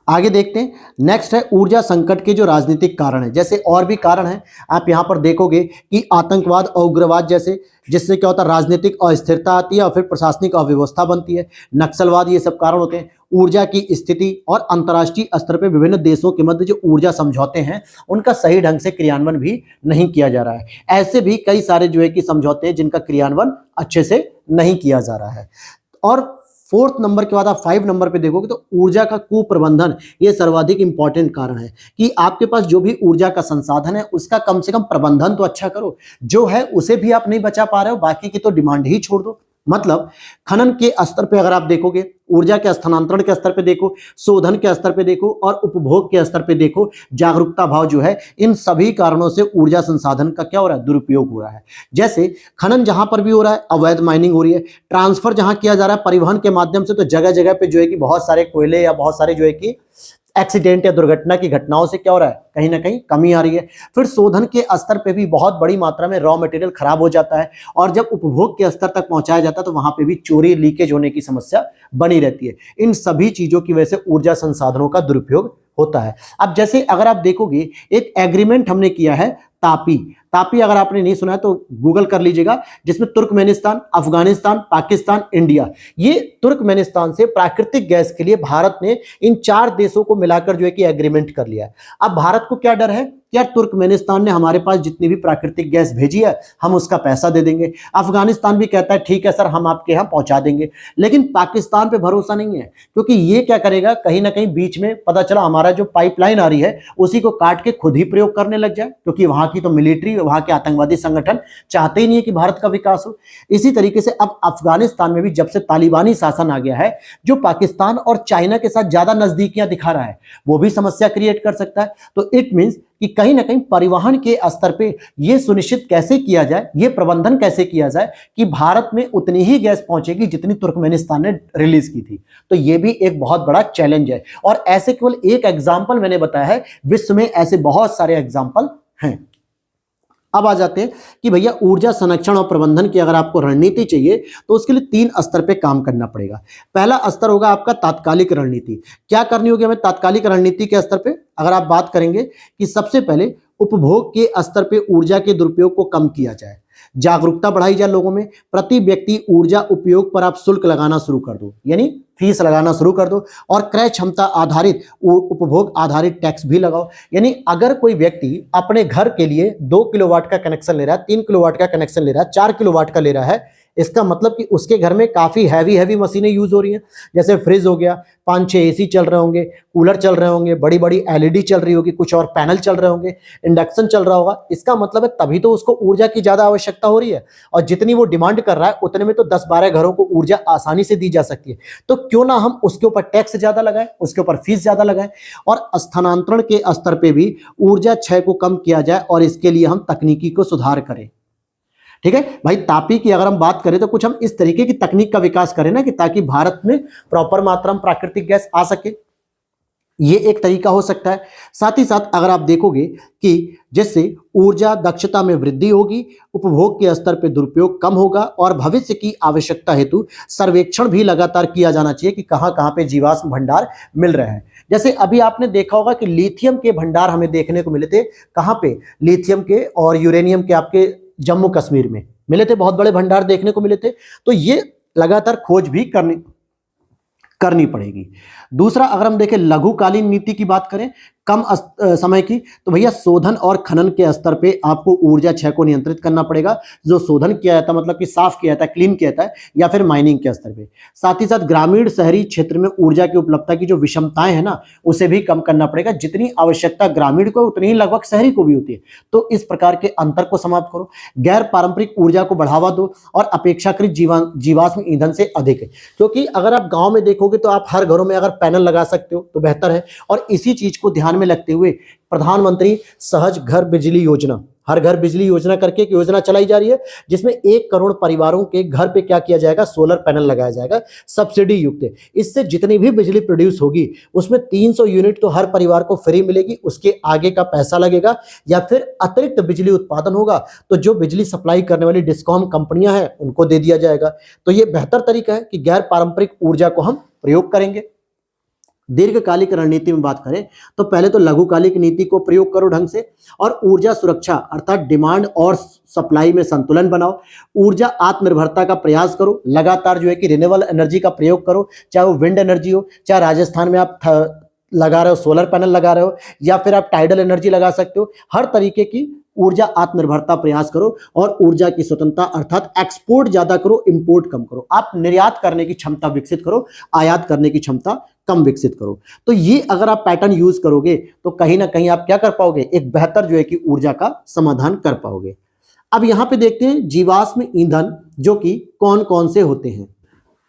[SPEAKER 1] आगे देखते हैं। नेक्स्ट है ऊर्जा संकट के जो राजनीतिक कारण है। जैसे और भी कारण है, आप यहां पर देखोगे कि आतंकवाद और उग्रवाद जैसे, जिससे क्या होता है, राजनीतिक अस्थिरता आती है और फिर प्रशासनिक अव्यवस्था बनती है, नक्सलवाद, ये सब कारण होते हैं। ऊर्जा की स्थिति और अंतर्राष्ट्रीय स्तर पर विभिन्न देशों के मध्य जो ऊर्जा समझौते हैं, उनका सही ढंग से क्रियान्वयन भी नहीं किया जा रहा है। ऐसे भी कई सारे जो है कि समझौते हैं जिनका क्रियान्वयन अच्छे से नहीं किया जा रहा है। और 4th नंबर के बाद आप 5 नंबर पे देखोगे तो ऊर्जा का कुप्रबंधन, ये सर्वाधिक इंपॉर्टेंट कारण है कि आपके पास जो भी ऊर्जा का संसाधन है, उसका कम से कम प्रबंधन तो अच्छा करो। जो है उसे भी आप नहीं बचा पा रहे हो, बाकी की तो डिमांड ही छोड़ दो। मतलब खनन के स्तर पे अगर आप देखोगे, ऊर्जा के स्थानांतरण के स्तर पे देखो, शोधन के स्तर पे देखो और उपभोग के स्तर पे देखो, जागरूकता भाव जो है, इन सभी कारणों से ऊर्जा संसाधन का क्या हो रहा है, दुरुपयोग हो रहा है। जैसे खनन जहां पर भी हो रहा है, अवैध माइनिंग हो रही है, ट्रांसफर जहां किया जा रहा है परिवहन के माध्यम से, तो जगह जगह पे जो है कि बहुत सारे कोयले या बहुत सारे जो है कि एक्सीडेंट या दुर्घटना की घटनाओं से क्या हो रहा है, कहीं ना कहीं कमी आ रही है। फिर शोधन के स्तर पे भी बहुत बड़ी मात्रा में रॉ मटेरियल खराब हो जाता है, और जब उपभोग के स्तर तक पहुंचाया जाता है तो वहां पे भी चोरी, लीकेज होने की समस्या बनी रहती है। इन सभी चीजों की वजह से ऊर्जा संसाधनों का दुरुपयोग होता है। अब जैसे अगर आप देखोगे, एक एग्रीमेंट हमने किया है तापी। तापी अगर आपने नहीं सुना है तो गूगल कर लीजिएगा, जिसमें तुर्कमेनिस्तान, अफगानिस्तान, पाकिस्तान, इंडिया, ये तुर्कमेनिस्तान से प्राकृतिक गैस के लिए भारत ने इन 4 देशों को मिलाकर जो है कि एग्रीमेंट कर लिया है। अब भारत को क्या डर है, यार तुर्कमेनिस्तान ने हमारे पास जितनी भी प्राकृतिक गैस भेजी है, हम उसका पैसा दे देंगे। अफगानिस्तान भी कहता है ठीक है सर, हम आपके यहाँ पहुंचा देंगे। लेकिन पाकिस्तान पे भरोसा नहीं है, क्योंकि ये क्या करेगा, कहीं ना कहीं बीच में पता चला हमारा जो पाइपलाइन आ रही है उसी को काट के खुद ही प्रयोग करने लग जाए, क्योंकि वहां की तो मिलिट्री वहां के आतंकवादी संगठन चाहते ही नहीं है कि भारत का विकास हो। इसी तरीके से अब अफगानिस्तान में भी जब से तालिबानी शासन आ गया है, जो पाकिस्तान और चाइना के साथ ज्यादा नजदीकियां दिखा रहा है, वो भी समस्या क्रिएट कर सकता है। तो इट मींस कि कहीं ना कहीं परिवहन के स्तर पे यह सुनिश्चित कैसे किया जाए, यह प्रबंधन कैसे किया जाए कि भारत में उतनी ही गैस पहुंचेगी जितनी तुर्कमेनिस्तान ने रिलीज की थी। तो यह भी एक बहुत बड़ा चैलेंज है, और ऐसे केवल एक एग्जाम्पल मैंने बताया है, विश्व में ऐसे बहुत सारे एग्जाम्पल हैं। अब आ जाते हैं कि भैया ऊर्जा संरक्षण और प्रबंधन की अगर आपको रणनीति चाहिए तो उसके लिए 3 स्तर पे काम करना पड़ेगा। पहला स्तर होगा आपका तात्कालिक रणनीति। क्या करनी होगी हमें तात्कालिक रणनीति के स्तर पे? अगर आप बात करेंगे कि सबसे पहले उपभोग के स्तर पे ऊर्जा के दुरुपयोग को कम किया जाए, जागरूकता बढ़ाई जाए लोगों में, प्रति व्यक्ति ऊर्जा उपयोग पर आप शुल्क लगाना शुरू कर दो, यानी फीस लगाना शुरू कर दो, और क्रय क्षमता आधारित उपभोग आधारित टैक्स भी लगाओ। यानी अगर कोई व्यक्ति अपने घर के लिए 2 किलोवाट का कनेक्शन ले रहा है, 3 किलोवाट का कनेक्शन ले रहा है, 4 किलोवाट का ले रहा है, इसका मतलब कि उसके घर में काफी हैवी मशीनें यूज हो रही हैं, जैसे फ्रिज हो गया, 5-6 एसी चल रहे होंगे, कूलर चल रहे होंगे, बड़ी बड़ी एलईडी चल रही होगी, कुछ और पैनल चल रहे होंगे, इंडक्शन चल रहा होगा। इसका मतलब है तभी तो उसको ऊर्जा की ज्यादा आवश्यकता हो रही है, और जितनी वो डिमांड कर रहा है उतने में तो 10-12 घरों को ऊर्जा आसानी से दी जा सकती है। तो क्यों ना हम उसके ऊपर टैक्स ज्यादा लगाएं, उसके ऊपर फीस ज्यादा लगाएं, और स्थानांतरण के स्तर पे भी ऊर्जा क्षय को कम किया जाए, और इसके लिए हम तकनीकी को सुधार करें। ठीक है भाई, तापी की अगर हम बात करें तो कुछ हम इस तरीके की तकनीक का विकास करें ना, कि ताकि भारत में प्रॉपर मात्रा में प्राकृतिक गैस आ सके। ये एक तरीका हो सकता है। साथ ही साथ अगर आप देखोगे कि जिससे ऊर्जा दक्षता में वृद्धि होगी, उपभोग के स्तर पर दुरुपयोग कम होगा, और भविष्य की आवश्यकता हेतु सर्वेक्षण भी लगातार किया जाना चाहिए कि कहां कहां पे जीवाश्म भंडार मिल रहे हैं। जैसे अभी आपने देखा होगा कि लिथियम के भंडार हमें देखने को मिले थे, कहां पे? लिथियम के और यूरेनियम के आपके जम्मू कश्मीर में मिले थे, बहुत बड़े भंडार देखने को मिले थे। तो ये लगातार खोज भी करनी पड़ेगी। दूसरा, अगर हम देखें लघुकालीन नीति की बात करें, कम समय की, तो भैया शोधन और खनन के स्तर पे आपको ऊर्जा क्षय को नियंत्रित करना पड़ेगा। जो शोधन किया जाता है मतलब कि साफ किया जाता है, क्लीन किया जाता है, या फिर माइनिंग के स्तर पे। साथ ही साथ ग्रामीण शहरी क्षेत्र में ऊर्जा की उपलब्धता की जो विषमताएं हैं ना, उसे भी कम करना पड़ेगा। जितनी आवश्यकता ग्रामीण को उतनी ही लगभग शहरी को भी होती है। तो इस प्रकार के अंतर को समाप्त करो, गैर पारंपरिक ऊर्जा को बढ़ावा दो, और अपेक्षाकृत जीवाश्म ईंधन से अधिक है। क्योंकि अगर आप गांव में देखोगे तो आप हर घरों में अगर पैनल लगा सकते हो तो बेहतर है। और इसी चीज को ध्यान में रखते हुए प्रधानमंत्री सहज घर बिजली योजना, हर घर बिजली योजना करके एक योजना चलाई जा रही है, जिसमें 1 करोड़ परिवारों के घर पे क्या किया जाएगा? सोलर पैनल लगाया जाएगा, सब्सिडी युक्त। इससे जितनी भी बिजली प्रोड्यूस होगी उसमें 300 यूनिट तो हर परिवार को फ्री मिलेगी, उसके आगे का पैसा लगेगा, या फिर अतिरिक्त बिजली उत्पादन होगा तो जो बिजली सप्लाई करने वाली डिस्कॉम कंपनियां हैं उनको दे दिया जाएगा। तो ये बेहतर तरीका है कि गैर पारंपरिक ऊर्जा को हम प्रयोग करेंगे। दीर्घकालिक रणनीति में बात करें तो पहले तो लघुकालिक नीति को प्रयोग करो ढंग से, और ऊर्जा सुरक्षा अर्थात डिमांड और सप्लाई में संतुलन बनाओ। ऊर्जा आत्मनिर्भरता का प्रयास करो, लगातार जो है कि रिन्यूएबल एनर्जी का प्रयोग करो, चाहे वो विंड एनर्जी हो, चाहे राजस्थान में आप लगा रहे हो सोलर पैनल लगा रहे हो, या फिर आप टाइडल एनर्जी लगा सकते हो। हर तरीके की ऊर्जा आत्मनिर्भरता प्रयास करो, और ऊर्जा की स्वतंत्रता अर्थात एक्सपोर्ट ज्यादा करो, इंपोर्ट कम करो। आप निर्यात करने की क्षमता विकसित करो, आयात करने की क्षमता कम विकसित करो। तो ये अगर आप पैटर्न यूज करोगे तो कहीं ना कहीं आप क्या कर पाओगे? एक बेहतर जो है कि ऊर्जा का समाधान कर पाओगे। अब यहां पे देखते हैं जीवाश्म ईंधन जो कि कौन कौन से होते हैं।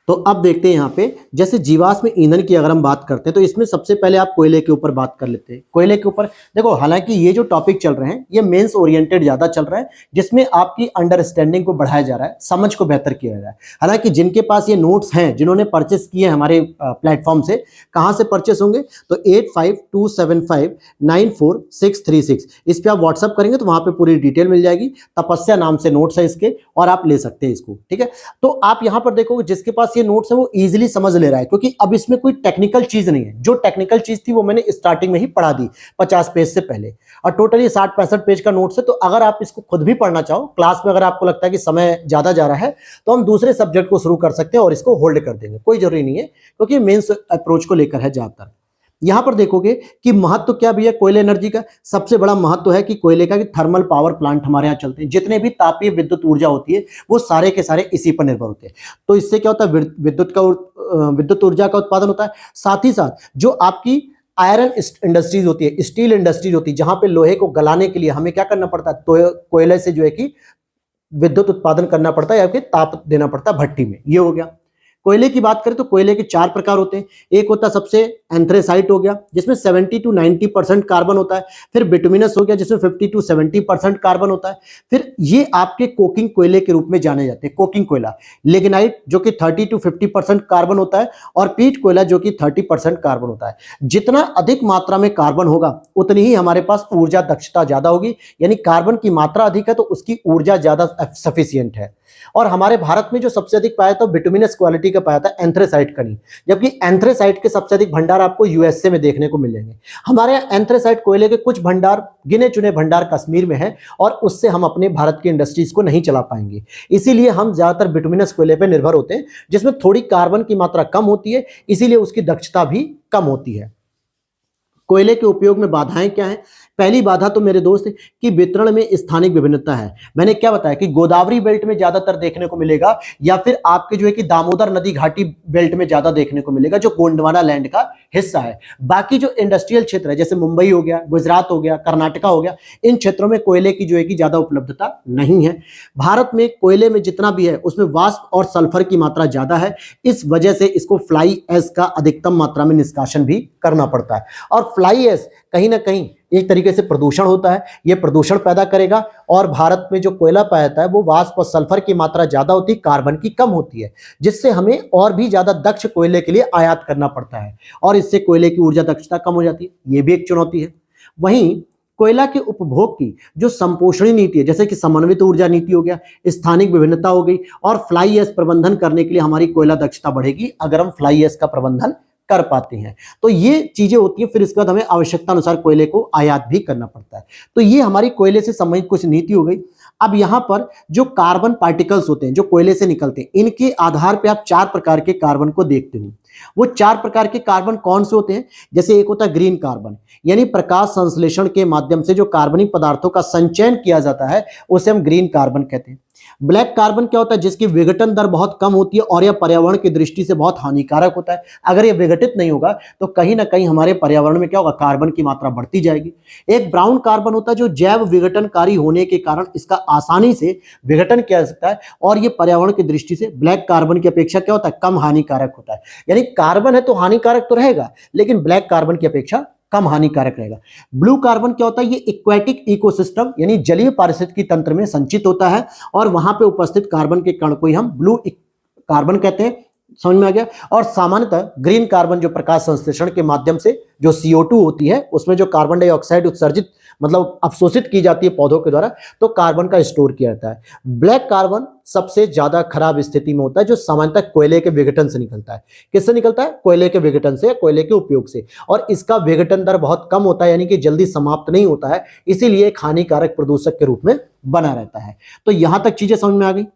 [SPEAKER 1] तो अब देखते हैं यहाँ पे, जैसे जीवाश्म ईंधन की अगर हम बात करते हैं तो इसमें सबसे पहले आप कोयले के ऊपर बात कर लेते हैं। कोयले के ऊपर देखो, हालांकि ये जो टॉपिक चल रहे हैं ये मेंस ओरिएंटेड ज्यादा चल रहा है, जिसमें आपकी अंडरस्टैंडिंग को बढ़ाया जा रहा है, समझ को बेहतर किया जा रहा है। हालांकि जिनके पास ये नोट्स हैं, जिन्होंने परचेस किए हमारे प्लेटफॉर्म से, कहाँ से परचेस होंगे? तो 8527594636 इस पर आप व्हाट्सअप करेंगे तो वहां पर पूरी डिटेल मिल जाएगी। तपस्या नाम से नोट्स है इसके, और आप ले सकते हैं इसको। ठीक है, तो आप यहाँ पर देखोगे जिसके पास ये नोट्स है वो इजीली समझ ले रहा है, क्योंकि अब इसमें कोई टेक्निकल चीज नहीं है। जो टेक्निकल चीज थी वो मैंने स्टार्टिंग में ही पढ़ा दी 50 पेज से पहले, और टोटली 60-65 पेज का नोट्स है। तो अगर आप इसको खुद भी पढ़ना चाहो क्लास में, अगर आपको लगता है कि समय ज्यादा जा रहा है तो हम दूसरे सब्जेक्ट को शुरू कर सकते हैं और इसको होल्ड कर देंगे, कोई जरूरी नहीं है, क्योंकि मेंस अप्रोच को लेकर है ज्यादातर। यहां पर देखोगे कि महत्व क्या भी है कोयले एनर्जी का। सबसे बड़ा महत्व है कि कोयले का, कि थर्मल पावर प्लांट हमारे यहाँ चलते हैं। जितने भी तापीय विद्युत ऊर्जा होती है वो सारे के सारे इसी पर निर्भर होते हैं। तो इससे क्या होता है? विद्युत ऊर्जा का उत्पादन होता है। साथ ही साथ जो आपकी आयरन इंडस्ट्रीज होती है, स्टील इंडस्ट्रीज होती है, जहां पे लोहे को गलाने के लिए हमें क्या करना पड़ता है, तो कोयले से जो है कि विद्युत उत्पादन करना पड़ता है या फिर ताप देना पड़ता है भट्टी में। ये हो गया। कोयले की बात करें तो कोयले के 4 प्रकार होते हैं। एक होता है सबसे एंथ्रेसाइट हो गया, जिसमें 70 to 90% कार्बन होता है। फिर बिटुमिनस हो गया, जिसमें 50 to 70% कार्बन होता है। फिर ये आपके कोकिंग कोयले के रूप में जाने जाते हैं, कोकिंग कोयला। लिग्नाइट जो कि 30 to 50% कार्बन होता है, और पीट कोयला जो कि 30% कार्बन होता है। जितना अधिक मात्रा में कार्बन होगा उतनी ही हमारे पास ऊर्जा दक्षता ज्यादा होगी, यानी कार्बन की मात्रा अधिक है तो उसकी ऊर्जा ज्यादा सफिशियंट है। और हमारे भारत में जो सबसे अधिक पाया था बिटुमिनस क्वालिटी का पाया था एंथ्रेसाइट खनिज, जबकि एंथ्रेसाइट के सबसे अधिक भंडार आपको यूएसए में देखने को मिलेंगे। हमारे यहाँ एंथ्रेसाइट कोयले के कुछ भंडार, गिने चुने भंडार कश्मीर में है, और उससे हम अपने भारत की इंडस्ट्रीज को नहीं चला पाएंगे। इसीलिए हम ज्यादातर बिटुमिनस कोयले पर निर्भर होते हैं, जिसमें थोड़ी कार्बन की मात्रा कम होती है, इसीलिए उसकी दक्षता भी कम होती है। कोयले के उपयोग में बाधाएं क्या हैं? पहली बाधा तो मेरे दोस्त कि वितरण में स्थानिक विभिन्नता है। मैंने क्या बताया कि गोदावरी बेल्ट में ज्यादातर देखने को मिलेगा, या फिर आपके जो है कि दामोदर नदी घाटी बेल्ट में ज्यादा देखने को मिलेगा, जो गोंडवाना लैंड का हिस्सा है। बाकी जो इंडस्ट्रियल क्षेत्र है, जैसे मुंबई हो गया, गुजरात हो गया, कर्नाटका हो गया, इन क्षेत्रों में कोयले की जो है कि ज्यादा उपलब्धता नहीं है। भारत में कोयले में जितना भी है उसमें वाष्प और सल्फर की मात्रा ज्यादा है, इस वजह से इसको फ्लाई ऐश का अधिकतम मात्रा में निष्कासन भी करना पड़ता है। और फ्लाई ऐश कहीं ना कहीं एक तरीके से प्रदूषण होता है, ये प्रदूषण पैदा करेगा। और भारत में जो कोयला पाया जाता है वो वाष्प और सल्फर की मात्रा ज्यादा होती है, कार्बन की कम होती है, जिससे हमें और भी ज्यादा दक्ष कोयले के लिए आयात करना पड़ता है, और इससे कोयले की ऊर्जा दक्षता कम हो जाती है। ये भी एक चुनौती है। वहीं कोयला के उपभोग की जो संपोषणी नीति है, जैसे कि समन्वित ऊर्जा नीति हो गया, स्थानिक विभिन्नता हो गई, और फ्लाई ऐश प्रबंधन करने के लिए हमारी कोयला दक्षता बढ़ेगी अगर हम फ्लाई ऐश का प्रबंधन कर पाते हैं। तो ये चीजें होती हैं। फिर इसके बाद हमें आवश्यकता अनुसार कोयले को आयात भी करना पड़ता है। तो ये हमारी कोयले से संबंधित कुछ नीति हो गई। अब यहां पर जो कार्बन पार्टिकल्स होते हैं जो कोयले से निकलते हैं, इनके आधार पे आप 4 प्रकार के कार्बन को देखते हो। वो 4 प्रकार के कार्बन कौन से होते हैं? जैसे एक होता है ग्रीन कार्बन, यानी प्रकाश संश्लेषण के माध्यम से जो कार्बनिक पदार्थों का संचयन किया जाता है उसे हम ग्रीन कार्बन कहते हैं। ब्लैक कार्बन क्या होता है? जिसकी विघटन दर बहुत कम होती है और यह पर्यावरण की दृष्टि से बहुत हानिकारक होता है। अगर यह विघटित नहीं होगा तो कहीं ना कहीं हमारे पर्यावरण में क्या होगा, कार्बन की मात्रा बढ़ती जाएगी। एक ब्राउन कार्बन होता है जो जैव विघटनकारी होने के कारण इसका आसानी से विघटन किया जा सकता है, और यह पर्यावरण की दृष्टि से ब्लैक कार्बन की अपेक्षा क्या होता है, कम हानिकारक होता है। यानी कार्बन है तो हानिकारक तो रहेगा, लेकिन ब्लैक कार्बन की अपेक्षा कम हानिकारक रहेगा। ब्लू कार्बन क्या होता है? ये एक्वेटिक इकोसिस्टम यानी जलीय पारिस्थितिकी तंत्र में संचित होता है, और वहां पे उपस्थित कार्बन के कण को ही हम ब्लू कार्बन कहते हैं। समझ में आ गया? और सामान्यतः ग्रीन कार्बन जो प्रकाश संश्लेषण के माध्यम से जो CO2 होती है उसमें जो कार्बन डाइऑक्साइड उत्सर्जित मतलब अवशोषित की जाती है पौधों के द्वारा, तो कार्बन का स्टोर किया जाता है। ब्लैक कार्बन सबसे ज्यादा खराब स्थिति में होता है, जो सामान्यतः कोयले के विघटन से निकलता है। किससे निकलता है? कोयले के विघटन से, कोयले के उपयोग से, और इसका विघटन दर बहुत कम होता है, यानी कि जल्दी समाप्त नहीं होता है, इसीलिए एक हानिकारक प्रदूषक के रूप में बना रहता है। तो यहां तक चीजें समझ में आ गई।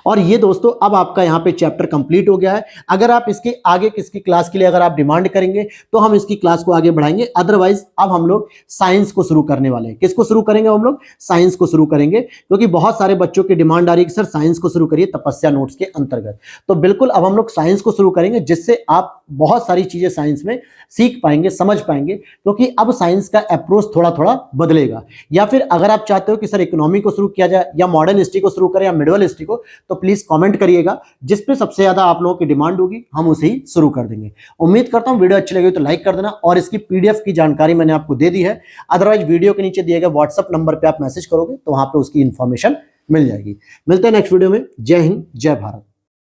[SPEAKER 1] और ये दोस्तों अब आपका यहाँ पे चैप्टर कंप्लीट हो गया है। अगर आप इसके आगे किसकी क्लास के लिए अगर आप डिमांड करेंगे तो हम इसकी क्लास को आगे बढ़ाएंगे, अदरवाइज अब हम लोग साइंस को शुरू करने वाले हैं। किसको शुरू करेंगे? हम लोग साइंस को शुरू करेंगे, क्योंकि बहुत सारे बच्चों की डिमांड आ रही है कि सर साइंस को शुरू करिए तपस्या नोट्स के अंतर्गत। तो बिल्कुल अब हम लोग साइंस को शुरू करेंगे, जिससे आप बहुत सारी चीजें साइंस में सीख पाएंगे, समझ पाएंगे, क्योंकि अब साइंस का अप्रोच थोड़ा थोड़ा बदलेगा। या फिर अगर आप चाहते हो कि सर इकोनॉमी को शुरू किया जाए, या मॉडर्न हिस्ट्री को शुरू करें, या मिडिवल हिस्ट्री को, तो प्लीज कमेंट करिएगा। जिस पे सबसे ज्यादा आप लोगों की डिमांड होगी हम उसे ही शुरू कर देंगे। उम्मीद करता हूं वीडियो अच्छी लगी तो लाइक कर देना, और इसकी PDF की जानकारी मैंने आपको दे दी है। अदरवाइज वीडियो के नीचे दिए गए व्हाट्सएप नंबर पे आप मैसेज करोगे तो वहां पे उसकी इंफॉर्मेशन मिल जाएगी। मिलते हैं नेक्स्ट वीडियो में। जय हिंद, जय भारत।